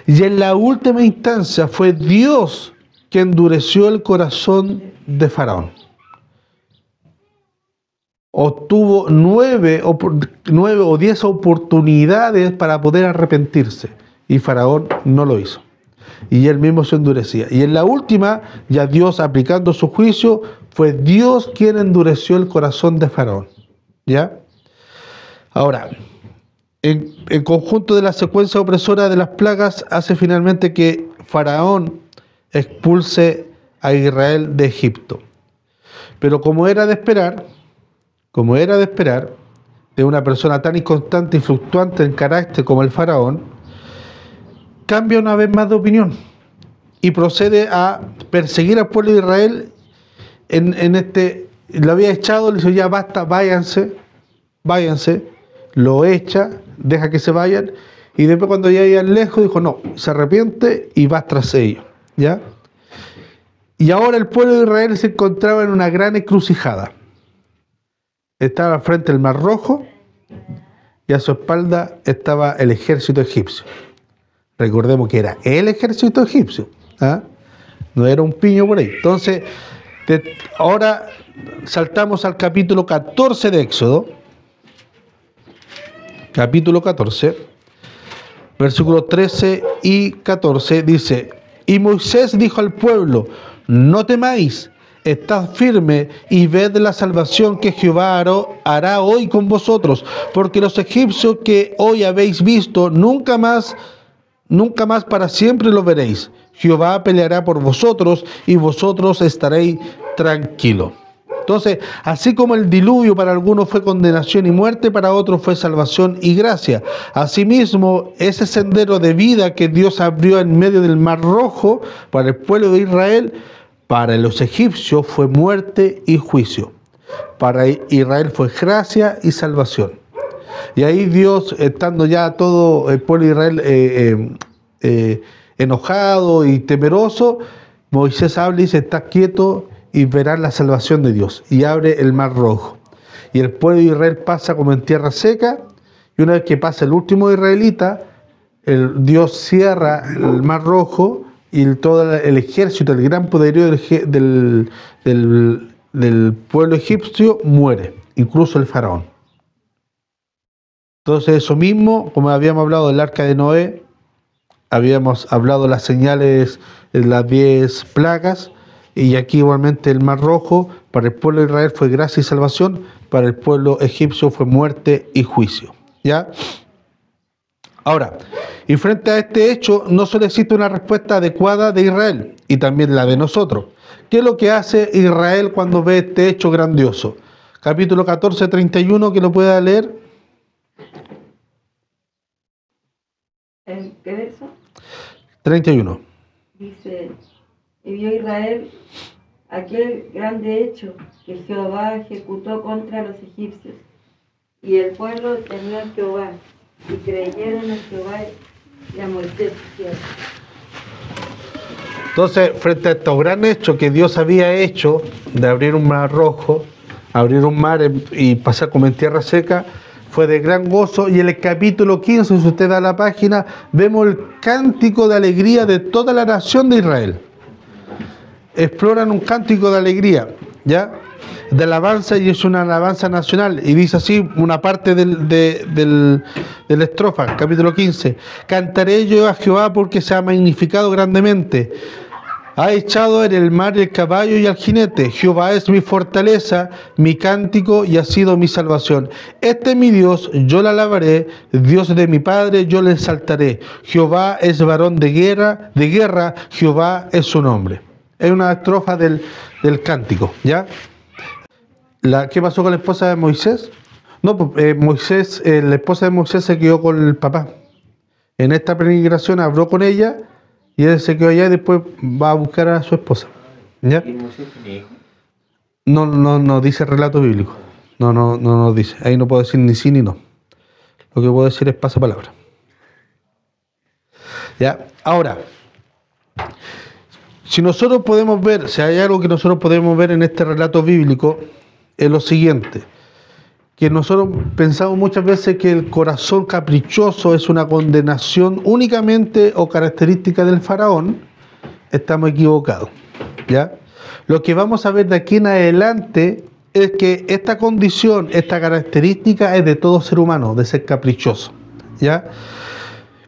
Y en la última instancia fue Dios que endureció el corazón de Faraón. Obtuvo 9 o 10 oportunidades para poder arrepentirse y Faraón no lo hizo. Y él mismo se endurecía. Y en la última, ya Dios aplicando su juicio, fue Dios quien endureció el corazón de Faraón. ¿Ya? Ahora, en conjunto de la secuencia opresora de las plagas, hace finalmente que Faraón expulse a Israel de Egipto. Pero como era de esperar, de una persona tan inconstante y fluctuante en carácter como el Faraón, cambia una vez más de opinión y procede a perseguir al pueblo de Israel lo había echado, le dice ya basta, váyanse, lo echa, deja que se vayan, y después cuando ya iban lejos dijo no, se arrepiente y va tras ellos, ¿ya? Y ahora el pueblo de Israel se encontraba en una gran encrucijada. Estaba al frente del Mar Rojo y a su espalda estaba el ejército egipcio. Recordemos que era el ejército egipcio, ¿ah? No era un piño por ahí. Entonces, ahora saltamos al capítulo 14 de Éxodo. Capítulo 14, versículos 13 y 14, dice: Y Moisés dijo al pueblo: no temáis, estad firme y ved la salvación que Jehová hará hoy con vosotros, porque los egipcios que hoy habéis visto, nunca más para siempre los veréis. Jehová peleará por vosotros y vosotros estaréis tranquilos. Entonces, así como el diluvio para algunos fue condenación y muerte, para otros fue salvación y gracia. Asimismo, ese sendero de vida que Dios abrió en medio del Mar Rojo para el pueblo de Israel, para los egipcios fue muerte y juicio. Para Israel fue gracia y salvación. Y ahí Dios, estando ya todo el pueblo de Israel enojado y temeroso, Moisés habla y dice: está quieto y verán la salvación de Dios. Y abre el Mar Rojo. Y el pueblo de Israel pasa como en tierra seca, y una vez que pasa el último israelita, Dios cierra el Mar Rojo y todo el ejército, el gran poderío del pueblo egipcio muere, incluso el faraón. Entonces eso mismo, como habíamos hablado del arca de Noé, habíamos hablado de las señales, de las 10 plagas, y aquí igualmente el Mar Rojo, para el pueblo de Israel fue gracia y salvación, para el pueblo egipcio fue muerte y juicio. ¿Ya? Ahora, y frente a este hecho, no solo existe una respuesta adecuada de Israel, y también la de nosotros. ¿Qué es lo que hace Israel cuando ve este hecho grandioso? Capítulo 14, 31, que lo pueda leer. ¿En qué verso? 31. Dice: y vio Israel aquel grande hecho que Jehová ejecutó contra los egipcios, y el pueblo temió a Jehová, y creyeron a Jehová y a Moisés su siervo. Entonces, frente a estos grandes hechos que Dios había hecho, de abrir un mar rojo, abrir un mar y pasar como en tierra seca, fue de gran gozo. Y en el capítulo 15, si usted da la página, vemos el cántico de alegría de toda la nación de Israel. Exploran un cántico de alegría, ¿ya? De alabanza, y es una alabanza nacional, y dice así una parte de la estrofa, capítulo 15: cantaré yo a Jehová porque se ha magnificado grandemente, ha echado en el mar el caballo y al jinete. Jehová es mi fortaleza, mi cántico, y ha sido mi salvación. Este es mi Dios, yo le alabaré, Dios de mi Padre, yo le exaltaré. Jehová es varón de guerra, Jehová es su nombre. Es una estrofa del cántico, ¿ya? ¿Qué pasó con la esposa de Moisés? No, Moisés, la esposa de Moisés se quedó con el papá. En esta peregrinación habló con ella y él se quedó allá y después va a buscar a su esposa, ¿ya? ¿Y Moisés tenía hijos? No dice el relato bíblico. No dice. Ahí no puedo decir ni sí ni no. Lo que puedo decir es pasapalabra. ¿Ya? Ahora, Si nosotros podemos ver, si hay algo que nosotros podemos ver en este relato bíblico, es lo siguiente, que nosotros pensamos muchas veces que el corazón caprichoso es una condenación únicamente o característica del faraón. Estamos equivocados, ¿ya? Lo que vamos a ver de aquí en adelante es que esta condición, esta característica es de todo ser humano, de ser caprichoso, ¿ya?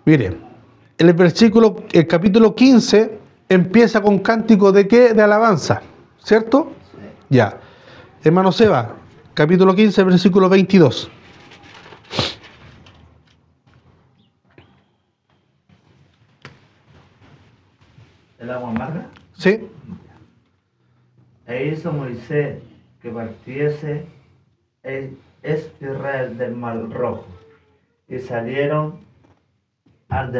Mire, el capítulo 15 empieza con cántico de ¿qué? De alabanza, ¿cierto? Ya. Hermano Seba, capítulo 15, versículo 22. ¿El agua amarga? ¿Sí? E hizo Moisés que partiese Israel del Mar Rojo, y salieron al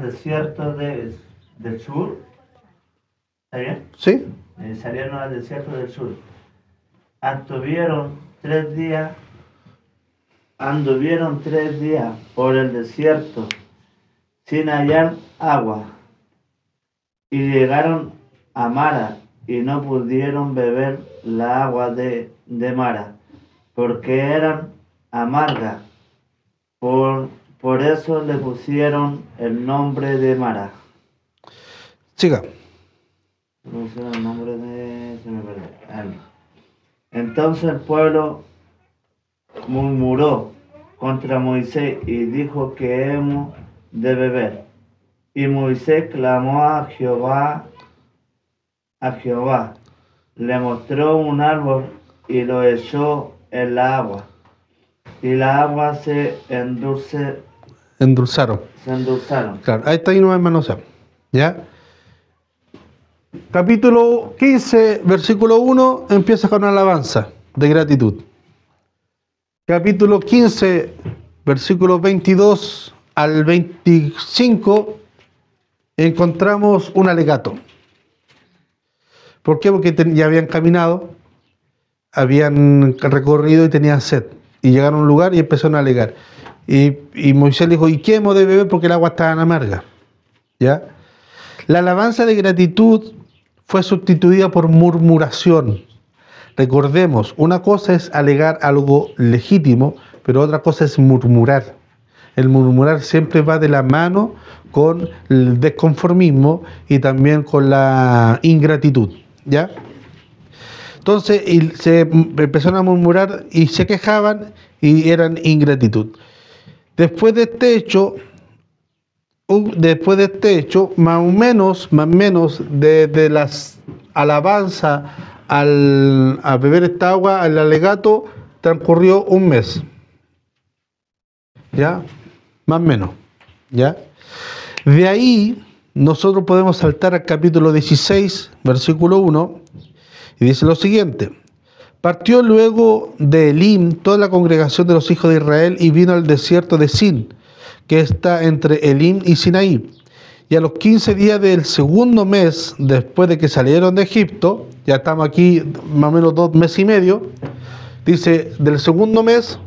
desierto del sur. ¿Está bien? ¿Sí? Y salieron al desierto del sur. Anduvieron 3 días por el desierto sin hallar agua, y llegaron a Mara, y no pudieron beber la agua de Mara, porque eran amargas. Por eso le pusieron el nombre de Mara. Siga. Le pusieron el nombre de... se me perdió. Entonces el pueblo murmuró contra Moisés y dijo que hemos de beber. Y Moisés clamó a Jehová. Le mostró un árbol y lo echó en la agua, y la agua se Endulzaron. Claro, ahí está ahí nomás, hermano Sam. ¿Ya? Capítulo 15, versículo 1, empieza con alabanza de gratitud. Capítulo 15, versículos 22 al 25, encontramos un alegato. ¿Por qué? Porque ya habían caminado, habían recorrido y tenían sed. Y llegaron a un lugar y empezaron a alegar. Y Moisés le dijo, ¿y qué hemos de beber? Porque el agua está tan amarga. ¿Ya? La alabanza de gratitud fue sustituida por murmuración. Recordemos, una cosa es alegar algo legítimo, pero otra cosa es murmurar. El murmurar siempre va de la mano con el desconformismo y también con la ingratitud. ¿Ya? Entonces se empezaron a murmurar y se quejaban y eran ingratitud. Después de este hecho, más o menos de las alabanzas a beber esta agua, el alegato, transcurrió un mes. ¿Ya? Más o menos. ¿Ya? De ahí nosotros podemos saltar al capítulo 16, versículo 1, y dice lo siguiente: partió luego de Elim toda la congregación de los hijos de Israel y vino al desierto de Sin, que está entre Elim y Sinaí. Y a los 15 días del segundo mes, después de que salieron de Egipto, ya estamos aquí más o menos 2 meses y medio, dice del segundo mes,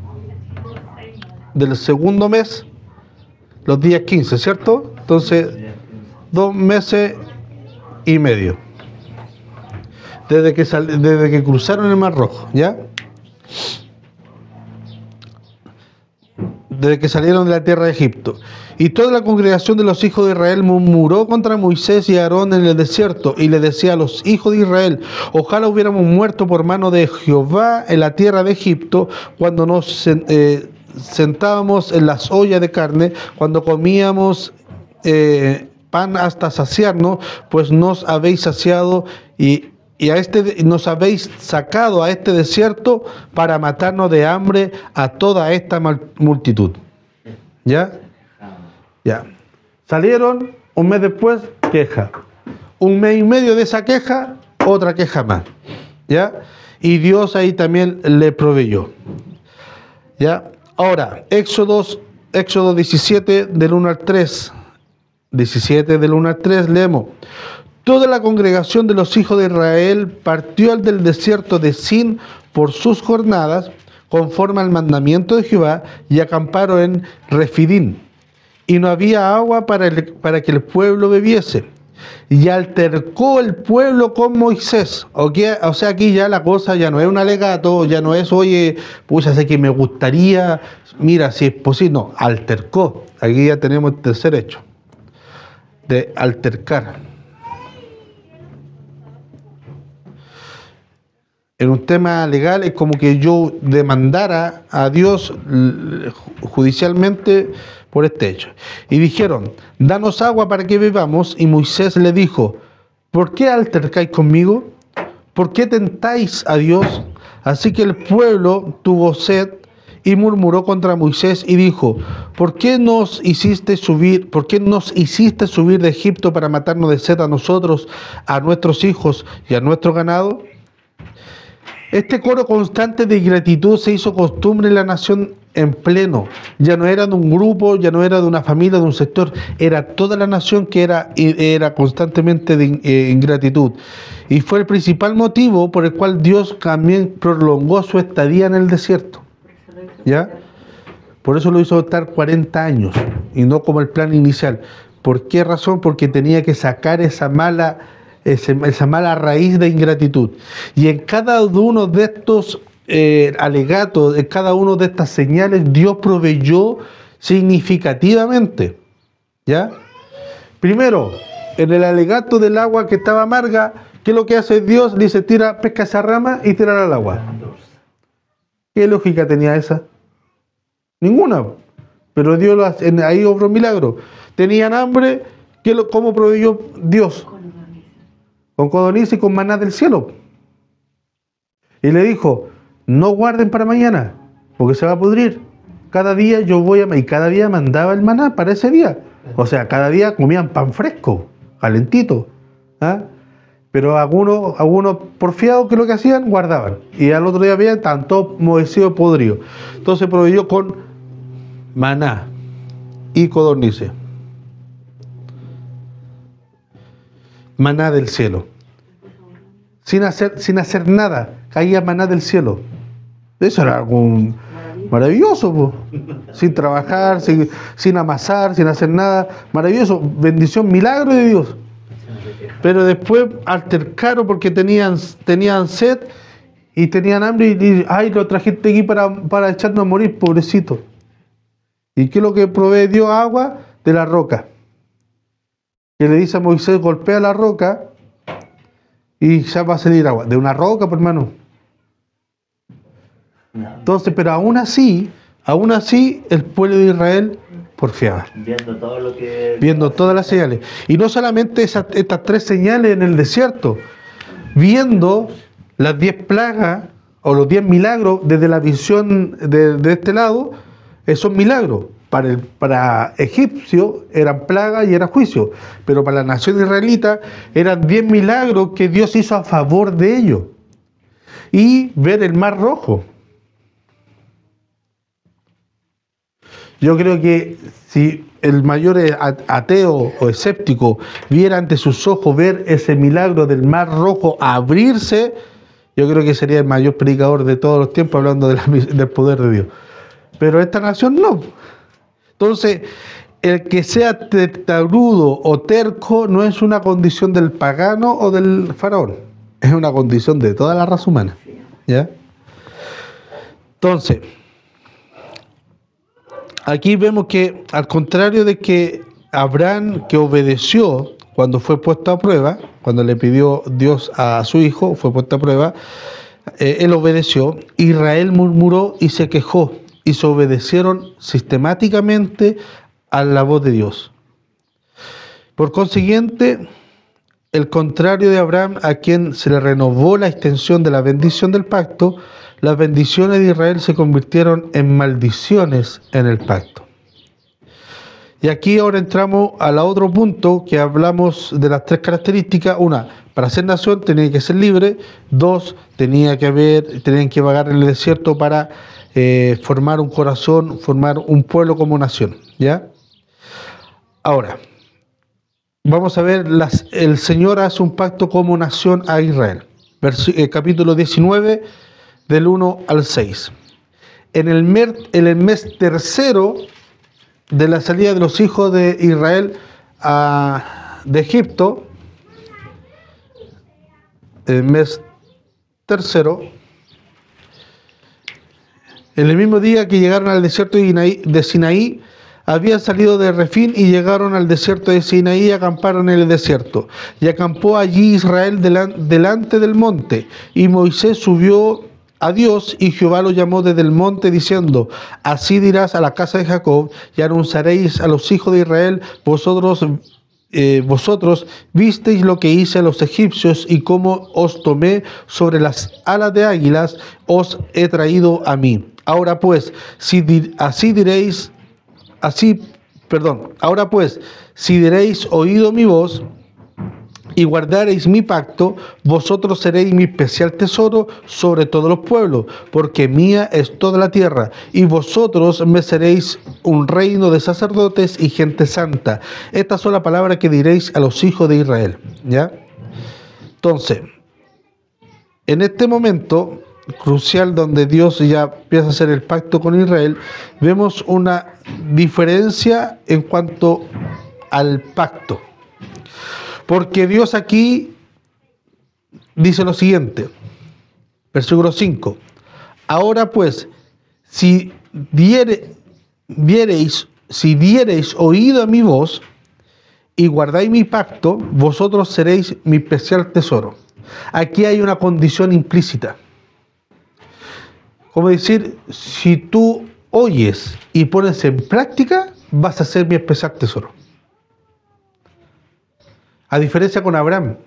los días 15, ¿cierto? Entonces, 2 meses y medio. Desde que cruzaron el Mar Rojo, ¿ya? Desde que salieron de la tierra de Egipto. Y toda la congregación de los hijos de Israel murmuró contra Moisés y Aarón en el desierto, y le decía a los hijos de Israel: ojalá hubiéramos muerto por mano de Jehová en la tierra de Egipto, cuando nos sentábamos en las ollas de carne, cuando comíamos pan hasta saciarnos, pues nos habéis saciado y nos habéis sacado a este desierto para matarnos de hambre a toda esta multitud. ¿Ya? Ya. Salieron, un mes después, queja. Un mes y medio de esa queja, otra queja más. ¿Ya? Y Dios ahí también le proveyó. ¿Ya? Ahora, Éxodo 17, del 1 al 3. 17 del 1 al 3 leemos: toda la congregación de los hijos de Israel partió al del desierto de Sin por sus jornadas, conforme al mandamiento de Jehová, y acamparon en Refidim. Y no había agua para que el pueblo bebiese. y altercó el pueblo con Moisés. O sea, aquí ya la cosa ya no es un alegato, ya no es, oye, pucha, sé que me gustaría, mira, si es posible. No, altercó. Aquí ya tenemos el tercer hecho, de altercar. En un tema legal es como que yo demandara a Dios judicialmente por este hecho. Y dijeron, danos agua para que bebamos. Y Moisés le dijo, ¿por qué altercáis conmigo? ¿Por qué tentáis a Dios? Así que el pueblo tuvo sed y murmuró contra Moisés y dijo, ¿por qué nos hiciste subir de Egipto para matarnos de sed a nosotros, a nuestros hijos y a nuestro ganado? Este coro constante de gratitud se hizo costumbre en la nación en pleno. Ya no era de un grupo, ya no era de una familia, de un sector, era toda la nación que era constantemente de ingratitud. Y fue el principal motivo por el cual Dios también prolongó su estadía en el desierto. ¿Ya? Por eso lo hizo estar 40 años y no como el plan inicial. ¿Por qué razón? Porque tenía que sacar esa mala raíz de ingratitud. Y en cada uno de estos alegatos, en cada uno de estas señales, Dios proveyó significativamente. ¿Ya? Primero, en el alegato del agua que estaba amarga, ¿qué es lo que hace Dios? Dice, pesca esa rama y tírala al agua. ¿Qué lógica tenía esa? Ninguna. Pero Dios ahí obró un milagro. Tenían hambre, ¿cómo proveyó Dios? Con codorniz y con maná del cielo. Y le dijo, no guarden para mañana, porque se va a pudrir. Cada día y cada día mandaba el maná para ese día. O sea, cada día comían pan fresco, calentito. ¿Ah? Pero algunos porfiados, que lo que hacían, guardaban. Y al otro día había tanto movecido podrido. Entonces proveyó con maná y codornices. Maná del cielo. Sin hacer nada, caía maná del cielo. Eso era algo maravilloso, po. Sin trabajar, sin amasar, sin hacer nada. Maravilloso, bendición, milagro de Dios. Pero después altercaron porque tenían sed y tenían hambre y lo trajiste aquí para echarnos a morir, pobrecito. ¿Y qué es lo que provee Dios? Agua de la roca. Que le dice a Moisés, golpea la roca y ya va a salir agua. De una roca, pues, hermano. Entonces, pero aún así, el pueblo de Israel porfiaba. Viendo todas las señales. Y no solamente estas 3 señales en el desierto, viendo las 10 plagas o los 10 milagros desde la visión de este lado, esos milagros. Para egipcio eran plagas y era juicio, pero para la nación israelita eran 10 milagros que Dios hizo a favor de ellos. Y ver el mar rojo. Yo creo que si el mayor ateo o escéptico viera ante sus ojos ver ese milagro del mar rojo abrirse, yo creo que sería el mayor predicador de todos los tiempos hablando del poder de Dios. Pero esta nación no. Entonces, el que sea testarudo o terco no es una condición del pagano o del faraón, es una condición de toda la raza humana. ¿Ya? Entonces, aquí vemos que, al contrario de que Abraham, que obedeció cuando fue puesto a prueba, cuando le pidió Dios a su hijo, fue puesto a prueba, él obedeció. Israel murmuró y se quejó, y se obedecieron sistemáticamente a la voz de Dios. Por consiguiente, el contrario de Abraham, a quien se le renovó la extensión de la bendición del pacto, las bendiciones de Israel se convirtieron en maldiciones en el pacto. Y aquí ahora entramos al otro punto que hablamos de las 3 características. 1, para ser nación tenía que ser libre. 2, tenían que vagar en el desierto para formar un corazón, formar un pueblo como nación. ¿Ya? Ahora, vamos a ver, el Señor hace un pacto como nación a Israel. Capítulo 19, del 1 al 6. En el mes tercero de la salida de los hijos de Israel de Egipto, mes tercero, en el mismo día que llegaron al desierto de Sinaí, habían salido de Refín y llegaron al desierto de Sinaí y acamparon en el desierto. Y acampó allí Israel delante del monte. Y Moisés subió a Dios y Jehová lo llamó desde el monte diciendo: así dirás a la casa de Jacob y anunciaréis a los hijos de Israel: vosotros visteis lo que hice a los egipcios y cómo os tomé sobre las alas de águilas, os he traído a mí. Ahora pues, ahora pues, si diréis oído mi voz y guardaréis mi pacto, vosotros seréis mi especial tesoro sobre todos los pueblos, porque mía es toda la tierra, y vosotros me seréis un reino de sacerdotes y gente santa. Estas son las palabras que diréis a los hijos de Israel. ¿Ya? Entonces, en este momento crucial donde Dios ya empieza a hacer el pacto con Israel, vemos una diferencia en cuanto al pacto. Porque Dios aquí dice lo siguiente, versículo 5: ahora pues, si diereis oído a mi voz y guardáis mi pacto, vosotros seréis mi especial tesoro. Aquí hay una condición implícita. Como decir, si tú oyes y pones en práctica, vas a ser mi especial tesoro. A diferencia con Abraham,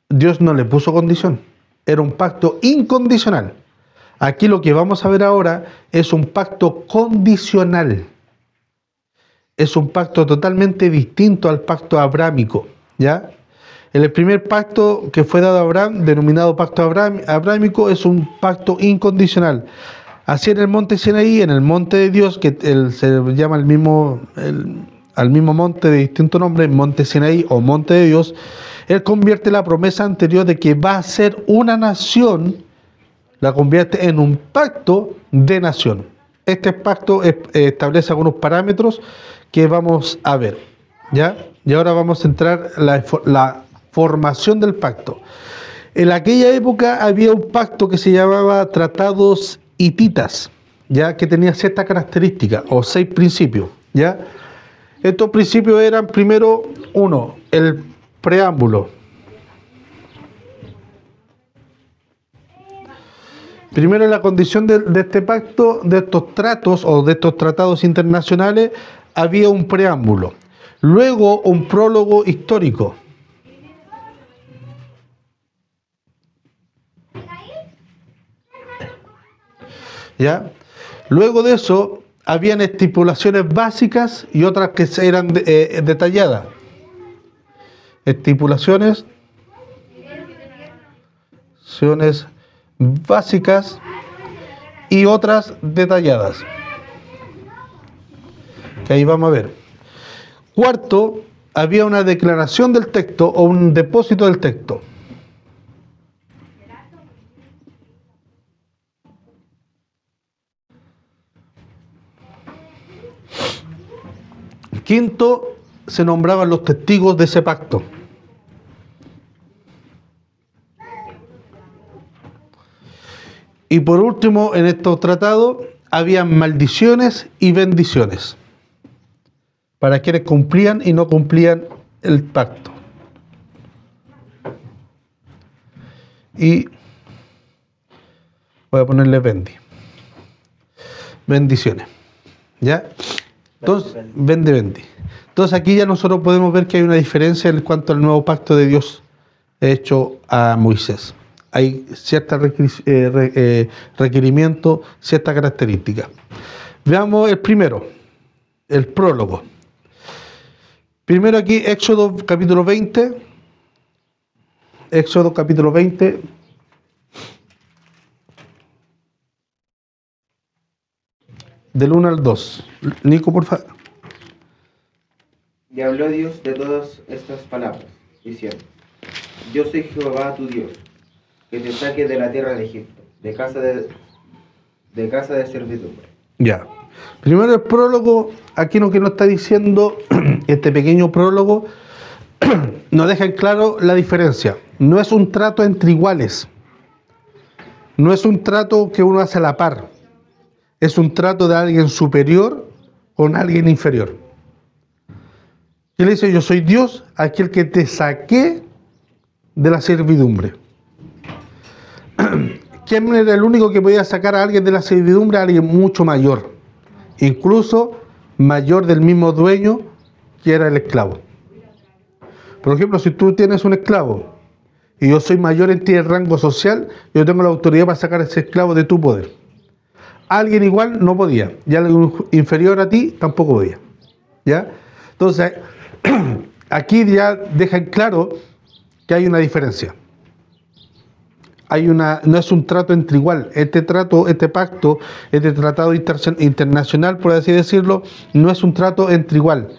Dios no le puso condición. Era un pacto incondicional. Aquí lo que vamos a ver ahora es un pacto condicional. Es un pacto totalmente distinto al pacto abrámico, ¿ya? El primer pacto que fue dado a Abraham, denominado pacto abrámico, es un pacto incondicional. Así en el monte Sinaí, en el monte de Dios, que se llama al mismo monte de distinto nombre, monte Sinaí o monte de Dios, Él convierte la promesa anterior de que va a ser una nación, la convierte en un pacto de nación. Este pacto establece algunos parámetros que vamos a ver, ¿ya? Y ahora vamos a entrar en la formación del pacto. En aquella época había un pacto que se llamaba Tratados Hititas, ya, que tenía ciertas características o 6 principios, ¿ya? Estos principios eran, primero, el preámbulo. Primero, la condición de este pacto, de estos tratos o de estos tratados internacionales, había un preámbulo. Luego, un prólogo histórico. ¿Ya? Luego de eso, habían estipulaciones básicas y otras que eran detalladas. Estipulaciones básicas y otras detalladas, que ahí vamos a ver. Cuarto, había una declaración del texto o un depósito del texto. Quinto, se nombraban los testigos de ese pacto. Y por último, en estos tratados, había maldiciones y bendiciones para quienes cumplían y no cumplían el pacto. Y voy a ponerle bendiciones. ¿Ya? Entonces, bendi. Entonces aquí ya nosotros podemos ver que hay una diferencia en cuanto al nuevo pacto de Dios hecho a Moisés. Hay ciertos requerimientos, ciertas características. Veamos el primero, el prólogo. Primero aquí, Éxodo capítulo 20. Éxodo capítulo 20. Del 1 al 2. Nico, por favor. Y habló Dios de todas estas palabras, diciendo: Yo soy Jehová tu Dios, que te saque de la tierra de Egipto, de casa de servidumbre. Ya. Primero el prólogo, aquí lo que nos está diciendo, este pequeño prólogo, nos deja en claro la diferencia no es un trato entre iguales, no es un trato que uno hace a la par, es un trato de alguien superior con alguien inferior. Y le dice, yo soy Dios, aquel que te saqué de la servidumbre. ¿Quién era el único que podía sacar a alguien de la servidumbre? A alguien mucho mayor, incluso mayor del mismo dueño que era el esclavo. Por ejemplo, si tú tienes un esclavo y yo soy mayor en ti en rango social, yo tengo la autoridad para sacar a ese esclavo de tu poder. Alguien igual no podía, y alguien inferior a ti tampoco podía. ¿Ya? Entonces, aquí ya dejan claro que hay una diferencia. No es un trato entre igual. Este trato, este pacto, este tratado internacional, por así decirlo, no es un trato entre igual,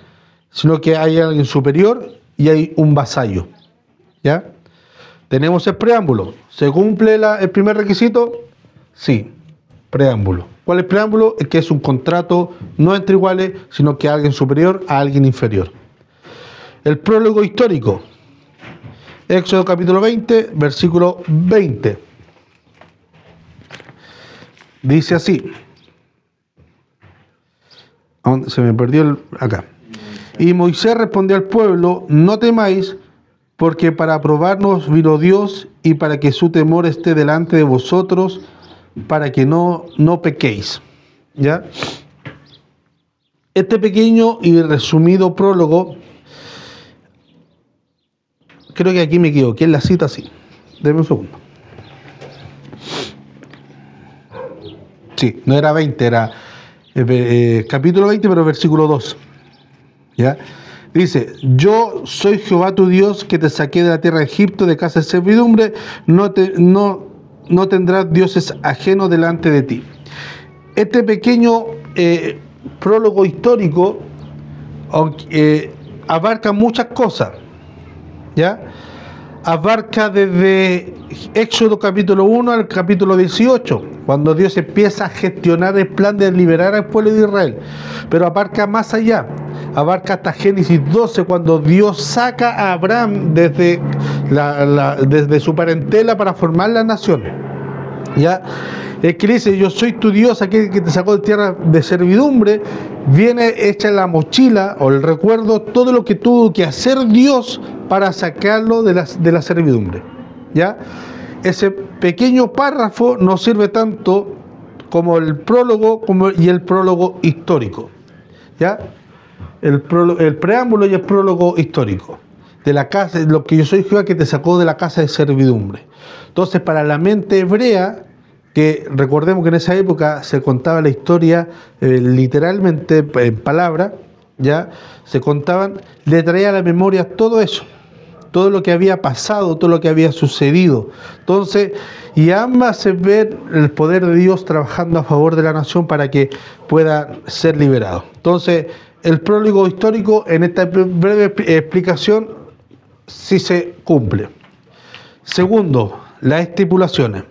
sino que hay alguien superior y hay un vasallo. ¿Ya? Tenemos el preámbulo. ¿Se cumple el primer requisito? Sí, preámbulo. ¿Cuál es el preámbulo? Es que es un contrato no entre iguales, sino que alguien superior a alguien inferior. El prólogo histórico. Éxodo capítulo 20, versículo 20. Dice así. Se me perdió acá. Y Moisés respondió al pueblo, no temáis, porque para probarnos vino Dios y para que su temor esté delante de vosotros, para que no pequéis. ¿Ya? Este pequeño y resumido prólogo, creo que aquí me equivoqué en la cita, así. Deme un segundo. Sí, no era 20, era capítulo 20, pero versículo 2. ¿Ya? Dice, yo soy Jehová tu Dios que te saqué de la tierra de Egipto, de casa de servidumbre, no tendrás dioses ajenos delante de ti. Este pequeño prólogo histórico abarca muchas cosas. ¿Ya? Abarca desde Éxodo capítulo 1 al capítulo 18, cuando Dios empieza a gestionar el plan de liberar al pueblo de Israel, pero abarca más allá, abarca hasta Génesis 12, cuando Dios saca a Abraham desde su parentela para formar la nación. ¿Ya? El que dice, yo soy tu Dios, aquel que te sacó de tierra de servidumbre, viene hecha en la mochila o el recuerdo todo lo que tuvo que hacer Dios para sacarlo de la servidumbre. ¿Ya? Ese pequeño párrafo nos sirve tanto como el prólogo y el prólogo histórico. ¿Ya? El preámbulo y el prólogo histórico. De la casa, lo que yo soy Jehová que te sacó de la casa de servidumbre. Entonces, para la mente hebrea, que recordemos que en esa época se contaba la historia literalmente en palabras, ya se contaban, le traía a la memoria todo eso, todo lo que había pasado, todo lo que había sucedido. Entonces, y ambas se ve el poder de Dios trabajando a favor de la nación para que pueda ser liberado. Entonces, el prólogo histórico en esta breve explicación sí se cumple. Segundo, las estipulaciones.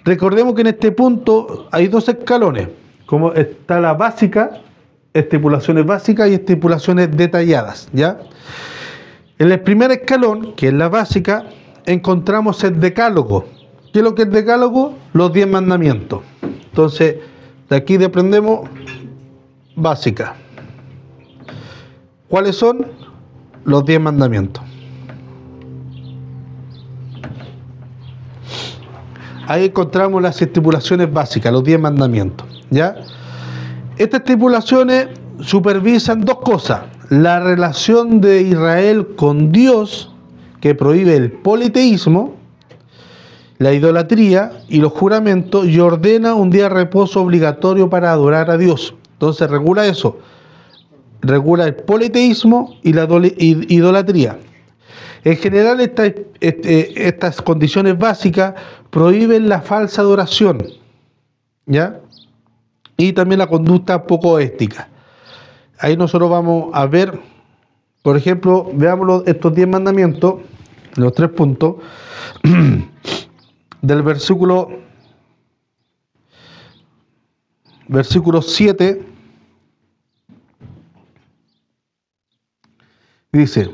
Recordemos que en este punto hay dos escalones, como está la básica, estipulaciones básicas y estipulaciones detalladas, ¿ya? En el primer escalón, que es la básica, encontramos el decálogo. ¿Qué es lo que es el decálogo? Los 10 mandamientos. Entonces, de aquí aprendemos básica. ¿Cuáles son? Los 10 mandamientos. Ahí encontramos las estipulaciones básicas, los 10 mandamientos, ¿ya? Estas estipulaciones supervisan dos cosas: la relación de Israel con Dios, que prohíbe el politeísmo, la idolatría y los juramentos, y ordena un día de reposo obligatorio para adorar a Dios. Entonces regula eso, regula el politeísmo y la idolatría. En general, estas condiciones básicas prohíben la falsa adoración, ¿ya? Y también la conducta poco ética. Ahí nosotros vamos a ver, por ejemplo, veamos estos 10 mandamientos, los 3 puntos, del versículo 7, dice,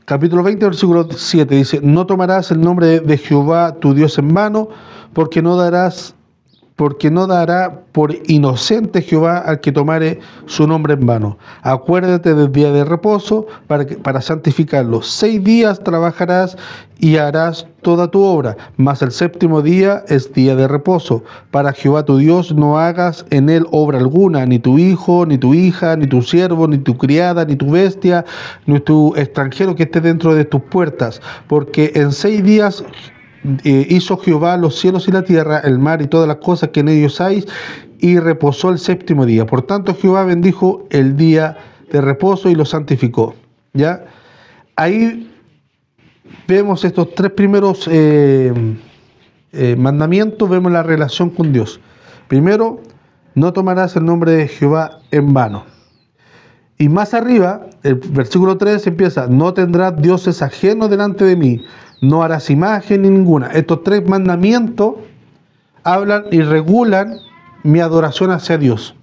capítulo 20, versículo 7, dice, no tomarás el nombre de Jehová tu Dios en vano, porque no dará por inocente Jehová al que tomare su nombre en vano. Acuérdate del día de reposo para santificarlo. 6 días trabajarás y harás toda tu obra, mas el séptimo día es día de reposo. Para Jehová tu Dios no hagas en él obra alguna, ni tu hijo, ni tu hija, ni tu siervo, ni tu criada, ni tu bestia, ni tu extranjero que esté dentro de tus puertas, porque en 6 días hizo Jehová los cielos y la tierra, el mar y todas las cosas que en ellos hay, y reposó el séptimo día. Por tanto, Jehová bendijo el día de reposo y lo santificó. ¿Ya? Ahí vemos estos 3 primeros mandamientos, vemos la relación con Dios. Primero, no tomarás el nombre de Jehová en vano. Y más arriba, el versículo 3 empieza, no tendrás dioses ajenos delante de mí, no harás imagen ninguna. Estos 3 mandamientos hablan y regulan mi adoración hacia Dios.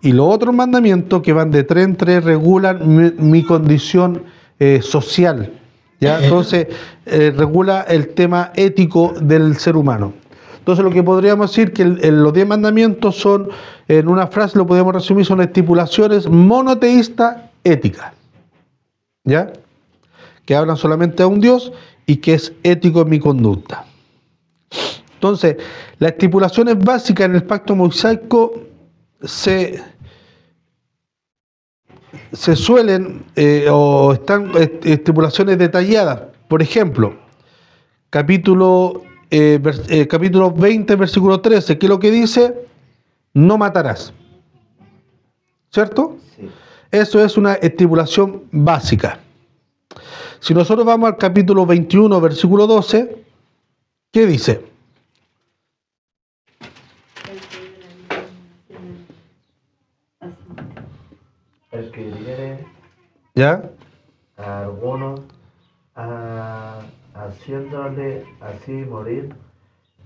Y los otros mandamientos que van de 3 en 3 regulan mi condición social. ¿Ya? Entonces, regula el tema ético del ser humano. Entonces, lo que podríamos decir que los 10 mandamientos son, en una frase lo podemos resumir, son estipulaciones monoteístas éticas. ¿Ya? Que hablan solamente a un Dios y que es ético en mi conducta. Entonces, las estipulaciones básicas en el pacto mosaico se suelen, o están estipulaciones detalladas. Por ejemplo, capítulo 20, versículo 13, que es lo que dice, no matarás. ¿Cierto? Sí. Eso es una estipulación básica. Si nosotros vamos al capítulo 21, versículo 12, ¿qué dice? El que hiriere ¿Ya? a alguno haciéndole así morir,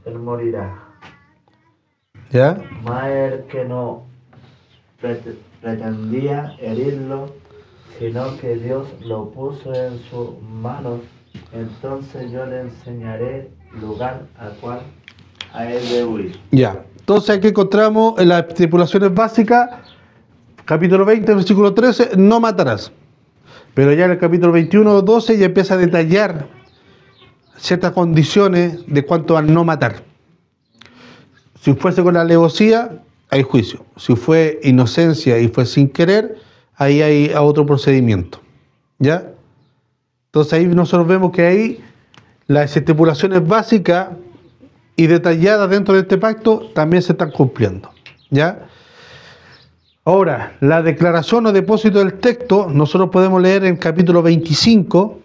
él morirá. ¿Ya? Mas el que no pretendía herirlo, sino que Dios lo puso en sus manos, entonces yo le enseñaré lugar al cual a él de huir. Ya. Entonces aquí encontramos en las estipulaciones básicas, capítulo 20, versículo 13, no matarás. Pero ya en el capítulo 21, 12 ya empieza a detallar ciertas condiciones de cuanto a no matar. Si fuese con alevosía, hay juicio. Si fue inocencia y fue sin querer, ahí hay otro procedimiento. ¿Ya? Entonces ahí nosotros vemos que ahí las estipulaciones básicas y detalladas dentro de este pacto también se están cumpliendo. ¿Ya? Ahora, la declaración o depósito del texto, nosotros podemos leer en capítulo 25,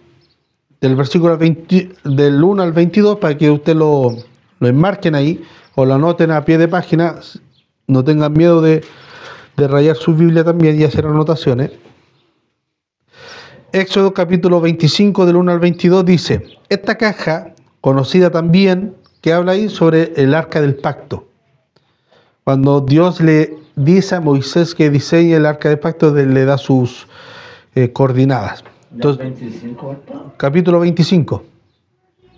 del versículo 20, del 1 al 22, para que ustedes lo enmarquen ahí, o lo anoten a pie de página, no tengan miedo de rayar su Biblia también y hacer anotaciones. Éxodo capítulo 25, del 1 al 22, dice, esta caja, conocida también, que habla ahí sobre el arca del pacto. Cuando Dios le dice a Moisés que diseñe el arca del pacto, le da sus coordenadas. Entonces, 25, capítulo 25.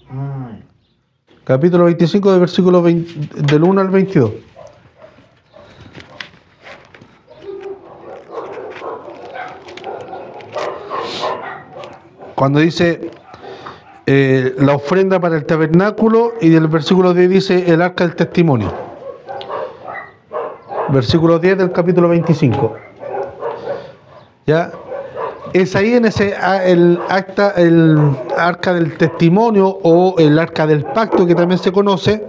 Ay. Capítulo 25, del versículo 20, del 1 al 22. Cuando dice la ofrenda para el tabernáculo, y del versículo 10 dice el arca del testimonio. Versículo 10 del capítulo 25. ¿Ya? Es ahí en ese el arca del testimonio o el arca del pacto, que también se conoce.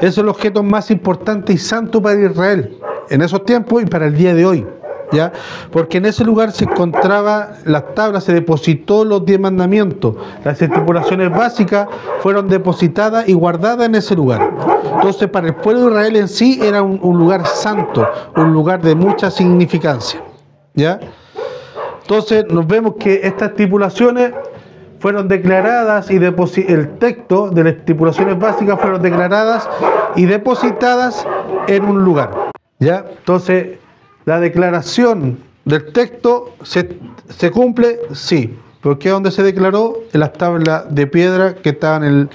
Es el objeto más importante y santo para Israel en esos tiempos y para el día de hoy. ¿Ya? Porque en ese lugar se encontraba las tablas, se depositó los 10 mandamientos, las estipulaciones básicas fueron depositadas y guardadas en ese lugar. Entonces, para el pueblo de Israel en sí era un lugar santo, un lugar de mucha significancia. ¿Ya? Entonces nos vemos que estas estipulaciones fueron declaradas y el texto de las estipulaciones básicas fueron declaradas y depositadas en un lugar. ¿Ya? Entonces, la declaración del texto se cumple, sí. ¿Por qué donde se declaró? En las tablas de piedra que estaban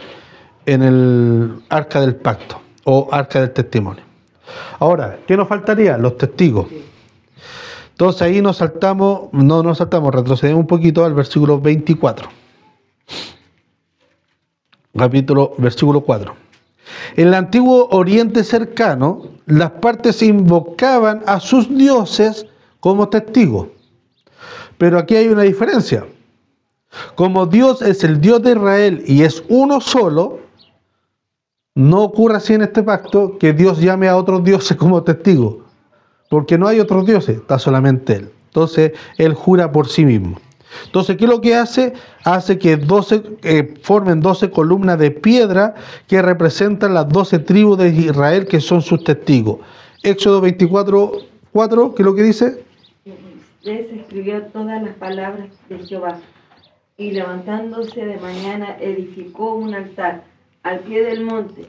en el arca del pacto o arca del testimonio. Ahora, ¿qué nos faltaría? Los testigos. Entonces ahí nos saltamos, retrocedemos un poquito al versículo 24. Versículo 4. En el antiguo Oriente cercano, las partes invocaban a sus dioses como testigos. Pero aquí hay una diferencia. Como Dios es el Dios de Israel y es uno solo, no ocurre así en este pacto que Dios llame a otros dioses como testigos, porque no hay otros dioses, está solamente Él. Entonces, Él jura por sí mismo. Entonces, ¿qué es lo que hace? Hace que formen 12 columnas de piedra que representan las 12 tribus de Israel que son sus testigos. Éxodo 24:4, ¿qué es lo que dice? Moisés escribió todas las palabras de Jehová, y levantándose de mañana edificó un altar al pie del monte,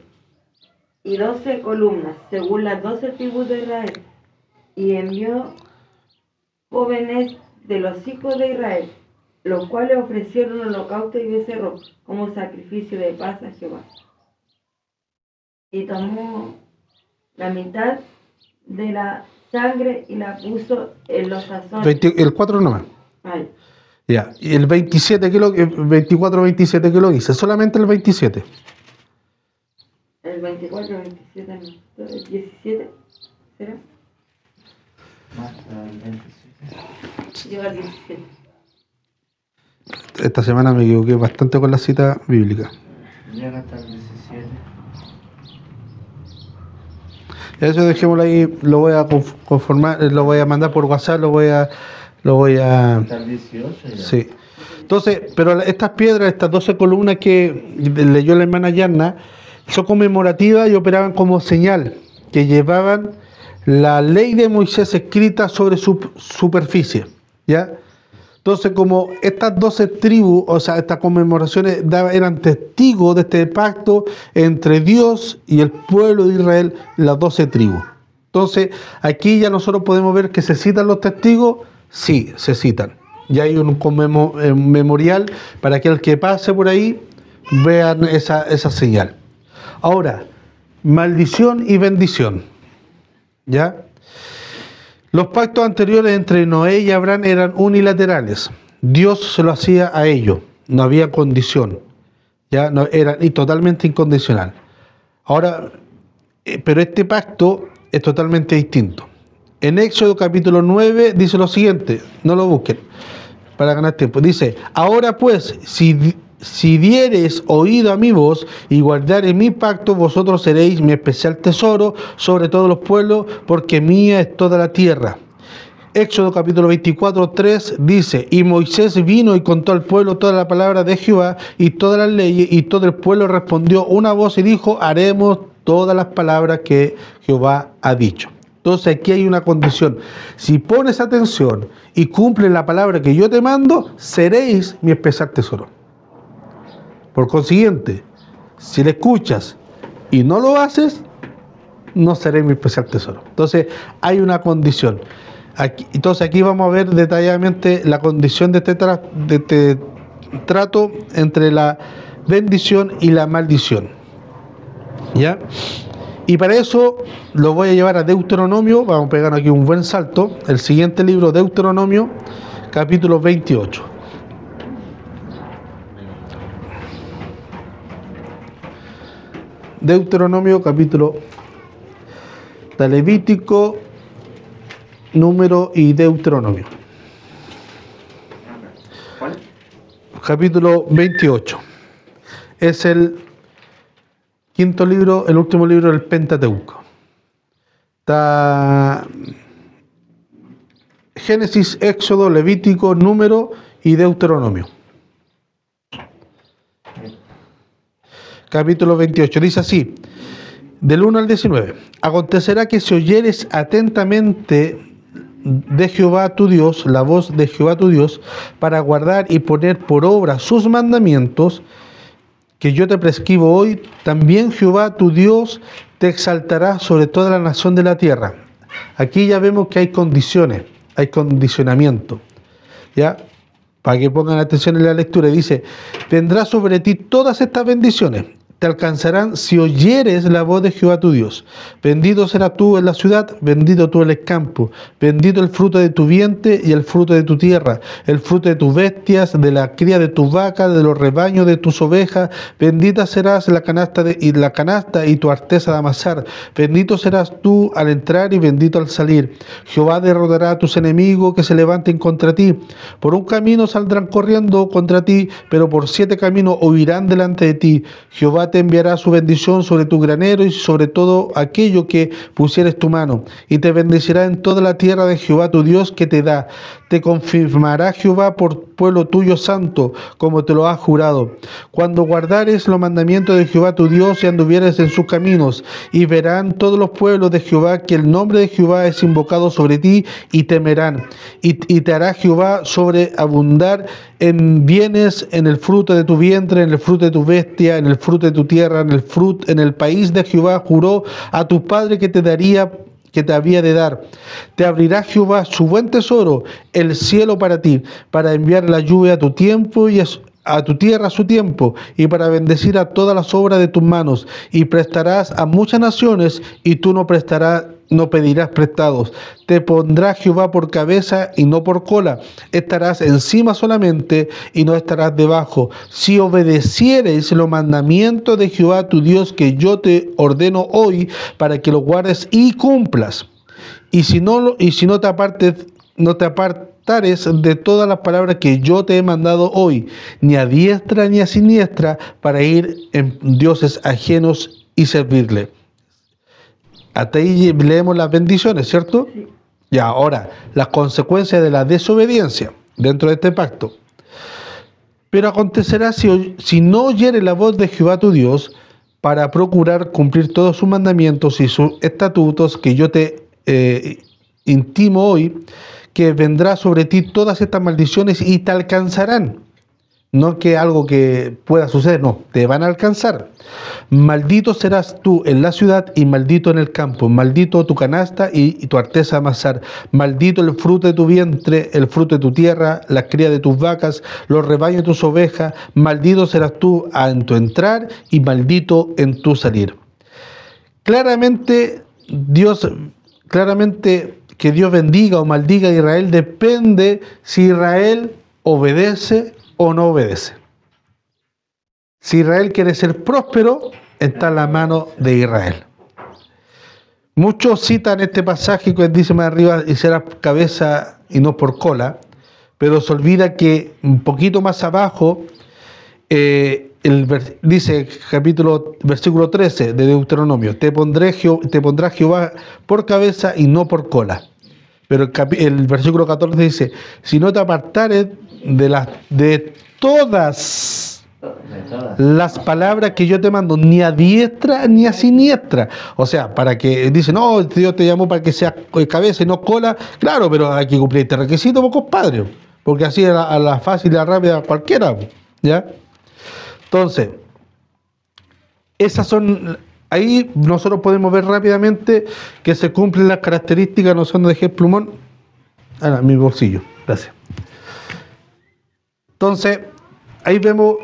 y 12 columnas, según las 12 tribus de Israel, y envió jóvenes de los hijos de Israel, los cuales ofrecieron holocausto y becerro como sacrificio de paz a Jehová. Y tomó la mitad de la sangre y la puso en los sazones. El 4 nomás. Ay. Ya, y el 27, 24, 27, ¿qué lo dice? Solamente el 27. El 24, 27, no. El 17, ¿será? Hasta el 27. Llega el 17. Esta semana me equivoqué bastante con la cita bíblica. Llega hasta el 17. Eso dejémoslo ahí, lo voy a conformar, lo voy a mandar por WhatsApp, lo voy a Hasta el 18 ya. sí. Entonces, pero estas piedras, estas 12 columnas que leyó la hermana Yarna, son conmemorativas y operaban como señal, que llevaban la ley de Moisés escrita sobre su superficie, ¿ya? Entonces, como estas 12 tribus, o sea, estas conmemoraciones eran testigos de este pacto entre Dios y el pueblo de Israel, las 12 tribus. Entonces, aquí ya nosotros podemos ver que se citan los testigos, sí, se citan. Ya hay un memorial para que el que pase por ahí vean esa señal. Ahora, maldición y bendición, ¿ya? Los pactos anteriores entre Noé y Abraham eran unilaterales. Dios se lo hacía a ellos, no había condición, ¿ya? No, era totalmente incondicional. Ahora, pero este pacto es totalmente distinto. En Éxodo capítulo 9 dice lo siguiente, no lo busquen para ganar tiempo. Dice, ahora pues, si diereis oído a mi voz y guardareis mi pacto, vosotros seréis mi especial tesoro sobre todos los pueblos, porque mía es toda la tierra. Éxodo capítulo 24:3 dice, y Moisés vino y contó al pueblo toda la palabra de Jehová y todas las leyes, y todo el pueblo respondió una voz y dijo, haremos todas las palabras que Jehová ha dicho. Entonces aquí hay una condición. Si pones atención y cumples la palabra que yo te mando, seréis mi especial tesoro. Por consiguiente, si le escuchas y no lo haces, no seréis mi especial tesoro. Entonces hay una condición. Entonces aquí vamos a ver detalladamente la condición de este trato entre la bendición y la maldición. ¿Ya? Y para eso lo voy a llevar a Deuteronomio, vamos a pegar aquí un buen salto, el siguiente libro, Deuteronomio, capítulo 28. Deuteronomio, capítulo de Levítico, Número y Deuteronomio. ¿Cuál? Capítulo 28. Es el quinto libro, el último libro del Pentateuco. Está Génesis, Éxodo, Levítico, Número y Deuteronomio. Capítulo 28. Dice así, del 1 al 19. Acontecerá que si oyeres atentamente de Jehová tu Dios, la voz de Jehová tu Dios, para guardar y poner por obra sus mandamientos, que yo te prescribo hoy, también Jehová tu Dios te exaltará sobre toda la nación de la tierra. Aquí ya vemos que hay condiciones, hay condicionamiento, ¿ya? para que pongan atención en la lectura. Dice: vendrá sobre ti todas estas bendiciones, te alcanzarán si oyeres la voz de Jehová tu Dios. Bendito serás tú en la ciudad, bendito tú en el campo, bendito el fruto de tu vientre y el fruto de tu tierra, el fruto de tus bestias, de la cría de tus vacas, de los rebaños de tus ovejas. Bendita serás la canasta y tu arteza de amasar. Bendito serás tú al entrar y bendito al salir. Jehová derrotará a tus enemigos que se levanten contra ti. Por un camino saldrán corriendo contra ti, pero por 7 caminos huirán delante de ti. Jehová te enviará su bendición sobre tu granero y sobre todo aquello que pusieres tu mano, y te bendecirá en toda la tierra de Jehová tu Dios que te da. Te confirmará Jehová por pueblo tuyo santo, como te lo ha jurado. Cuando guardares los mandamientos de Jehová tu Dios y anduvieres en sus caminos, y verán todos los pueblos de Jehová que el nombre de Jehová es invocado sobre ti, y temerán. Y te hará Jehová sobreabundar en bienes, en el fruto de tu vientre, en el fruto de tu bestia, en el fruto de tu tierra, en el país de Jehová juró a tu padre que te daría, que te había de dar. Te abrirá Jehová su buen tesoro, el cielo para ti, para enviar la lluvia a tu tiempo y a tu tierra a su tiempo, y para bendecir a todas las obras de tus manos, y prestarás a muchas naciones, y tú no pedirás prestados. Te pondrá Jehová por cabeza y no por cola. Estarás encima solamente y no estarás debajo. Si obedecieres los mandamientos de Jehová tu Dios que yo te ordeno hoy, para que los guardes y cumplas. Y si no te apartares de todas las palabras que yo te he mandado hoy, ni a diestra ni a siniestra, para ir en dioses ajenos y servirle. Hasta ahí leemos las bendiciones, ¿cierto? Sí. Y ahora, las consecuencias de la desobediencia dentro de este pacto. Pero acontecerá si no oyeres la voz de Jehová tu Dios, para procurar cumplir todos sus mandamientos y sus estatutos que yo te intimo hoy, que vendrá sobre ti todas estas maldiciones y te alcanzarán. No que algo que pueda suceder, no, te van a alcanzar. Maldito serás tú en la ciudad y maldito en el campo. Maldito tu canasta y tu arteza de amasar. Maldito el fruto de tu vientre, el fruto de tu tierra, la cría de tus vacas, los rebaños de tus ovejas. Maldito serás tú en tu entrar y maldito en tu salir. Claramente que Dios bendiga o maldiga a Israel depende si Israel obedece o no obedece. Si Israel quiere ser próspero, está en la mano de Israel. Muchos citan este pasaje que dice más arriba: y será cabeza y no por cola, pero se olvida que un poquito más abajo dice versículo 13 de Deuteronomio: te pondrá Jehová por cabeza y no por cola. Pero el versículo 14 dice: si no te apartares de todas las palabras que yo te mando, ni a diestra ni a siniestra. O sea, para que dice, no, Dios te llamó para que seas cabeza y no cola. Claro, pero hay que cumplir este requisito, pues, compadre, porque así a la fácil y a la rápida cualquiera, ¿ya? Entonces, esas son... Ahí nosotros podemos ver rápidamente que se cumplen las características. No sé dónde dejé el plumón. En mi bolsillo, gracias. Entonces, ahí vemos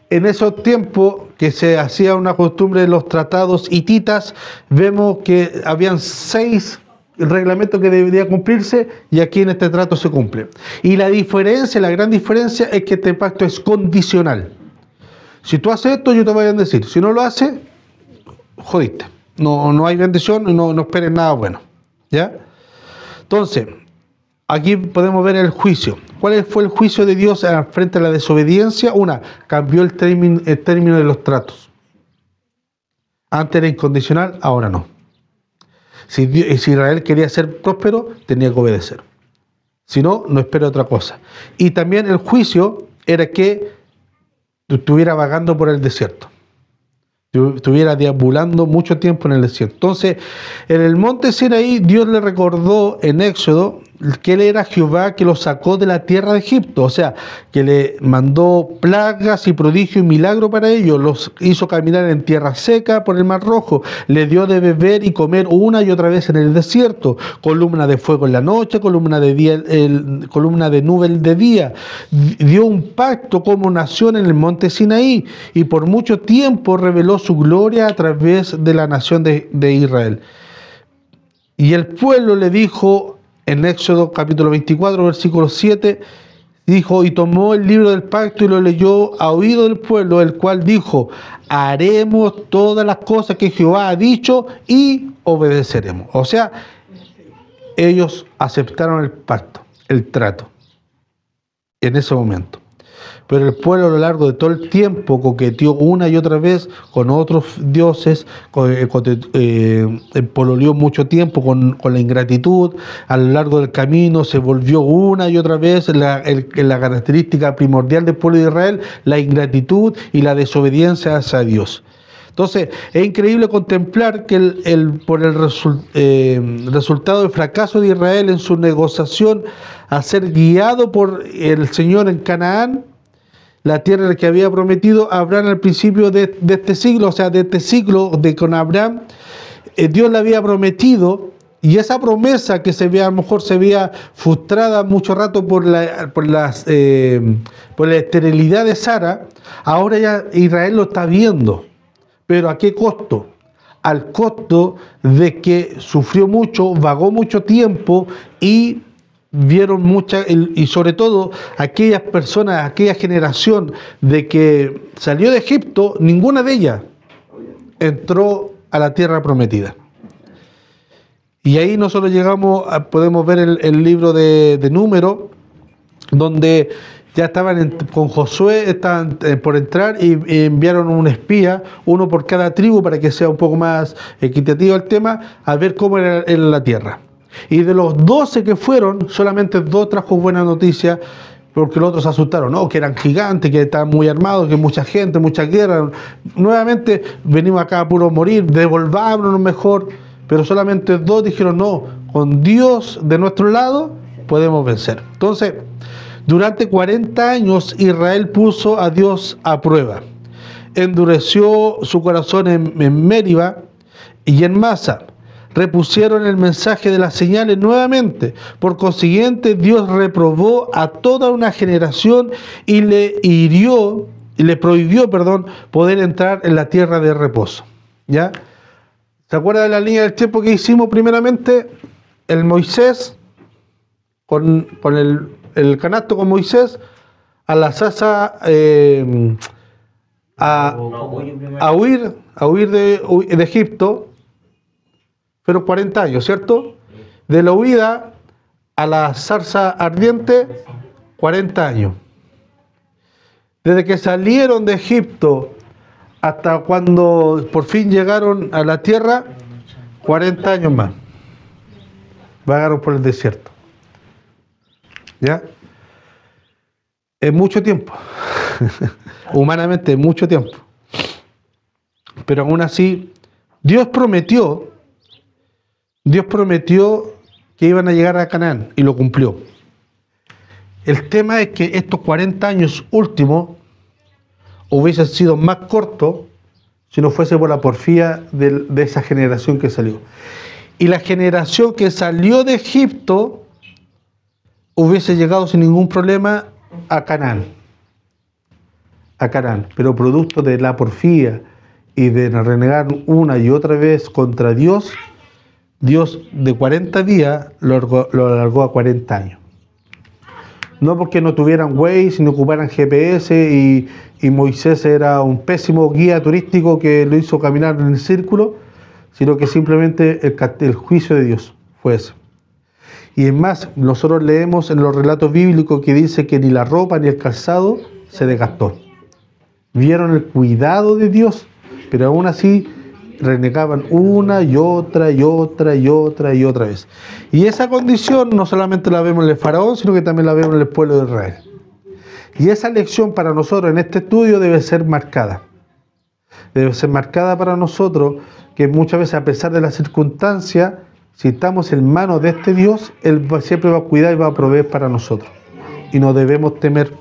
en esos tiempos que se hacía una costumbre de los tratados hititas, vemos que habían 6 reglamentos que debería cumplirse, y aquí en este trato se cumple. Y la gran diferencia es que este pacto es condicional. Si tú haces esto, yo te voy a bendecir. Si no lo haces, jodiste. No hay bendición, no esperes nada bueno. ¿Ya? Entonces, aquí podemos ver el juicio. ¿Cuál fue el juicio de Dios frente a la desobediencia? Cambió el término de los tratos. Antes era incondicional, ahora no. Si Israel quería ser próspero, tenía que obedecer. Si no, no espera otra cosa. Y también el juicio era que estuviera vagando por el desierto. Estuviera deambulando mucho tiempo en el desierto. Entonces, en el monte Sinaí, Dios le recordó en Éxodo que Él era Jehová que los sacó de la tierra de Egipto, o sea, que le mandó plagas y prodigios y milagros para ellos, los hizo caminar en tierra seca por el Mar Rojo, les dio de beber y comer una y otra vez en el desierto, columna de fuego en la noche, columna de nube de día, dio un pacto como nación en el monte Sinaí y por mucho tiempo reveló su gloria a través de la nación de Israel. Y el pueblo le dijo en Éxodo capítulo 24, versículo 7, dijo, y tomó el libro del pacto y lo leyó a oído del pueblo, el cual dijo, haremos todas las cosas que Jehová ha dicho y obedeceremos. O sea, ellos aceptaron el pacto, el trato, en ese momento. Pero el pueblo a lo largo de todo el tiempo coqueteó una y otra vez con otros dioses, pololeó mucho tiempo con la ingratitud, a lo largo del camino se volvió una y otra vez la característica primordial del pueblo de Israel, la ingratitud y la desobediencia hacia Dios. Entonces, es increíble contemplar que por el resultado del fracaso de Israel en su negociación a ser guiado por el Señor en Canaán, la tierra que había prometido Abraham al principio de este siglo, o sea, de este siglo con Abraham, Dios le había prometido, y esa promesa que a lo mejor se veía frustrada mucho rato por la esterilidad de Sara, ahora ya Israel lo está viendo. ¿Pero a qué costo? Al costo de que sufrió mucho, vagó mucho tiempo y vieron y sobre todo aquellas personas, aquella generación de que salió de Egipto, ninguna de ellas entró a la tierra prometida. Y ahí nosotros podemos ver el libro de Números, donde ya estaban con Josué, estaban por entrar y enviaron un espía, uno por cada tribu, para que sea un poco más equitativo el tema, a ver cómo era la tierra. Y de los 12 que fueron, solamente 2 trajo buena noticia, porque los otros se asustaron, ¿no? Que eran gigantes, que estaban muy armados, que mucha gente, mucha guerra. Nuevamente venimos acá a puro morir, devolvámonos mejor. Pero solamente 2 dijeron, no, con Dios de nuestro lado podemos vencer. Entonces, durante 40 años Israel puso a Dios a prueba. Endureció su corazón en Meriba y en Masa. Repusieron el mensaje de las señales nuevamente. Por consiguiente, Dios reprobó a toda una generación y le prohibió, poder entrar en la tierra de reposo. ¿Ya? ¿Se acuerda de la línea del tiempo que hicimos primeramente? El Moisés, con el canasto con Moisés, a la zarza, a huir de Egipto. Fueron 40 años, ¿cierto? De la huida a la zarza ardiente, 40 años. Desde que salieron de Egipto hasta cuando por fin llegaron a la tierra, 40 años más. Vagaron por el desierto. ¿Ya? Es mucho tiempo. Humanamente, es mucho tiempo. Pero aún así, Dios prometió que iban a llegar a Canaán y lo cumplió. El tema es que estos 40 años últimos hubiesen sido más cortos si no fuese por la porfía de esa generación que salió. Y la generación que salió de Egipto hubiese llegado sin ningún problema a Canaán. Pero producto de la porfía y de renegar una y otra vez contra Dios, Dios de 40 días lo alargó a 40 años. No porque no tuvieran Waze, ni ocuparan GPS y Moisés era un pésimo guía turístico que lo hizo caminar en el círculo, sino que simplemente el juicio de Dios fue ese. Y es más, nosotros leemos en los relatos bíblicos que dice que ni la ropa ni el calzado se desgastó. Vieron el cuidado de Dios, pero aún así renegaban una y otra vez. Y esa condición no solamente la vemos en el faraón, sino que también la vemos en el pueblo de Israel. Y esa lección para nosotros en este estudio debe ser marcada. Debe ser marcada para nosotros, que muchas veces, a pesar de las circunstancias, Si estamos en manos de este Dios, Él siempre va a cuidar y va a proveer para nosotros. Y no debemos temer.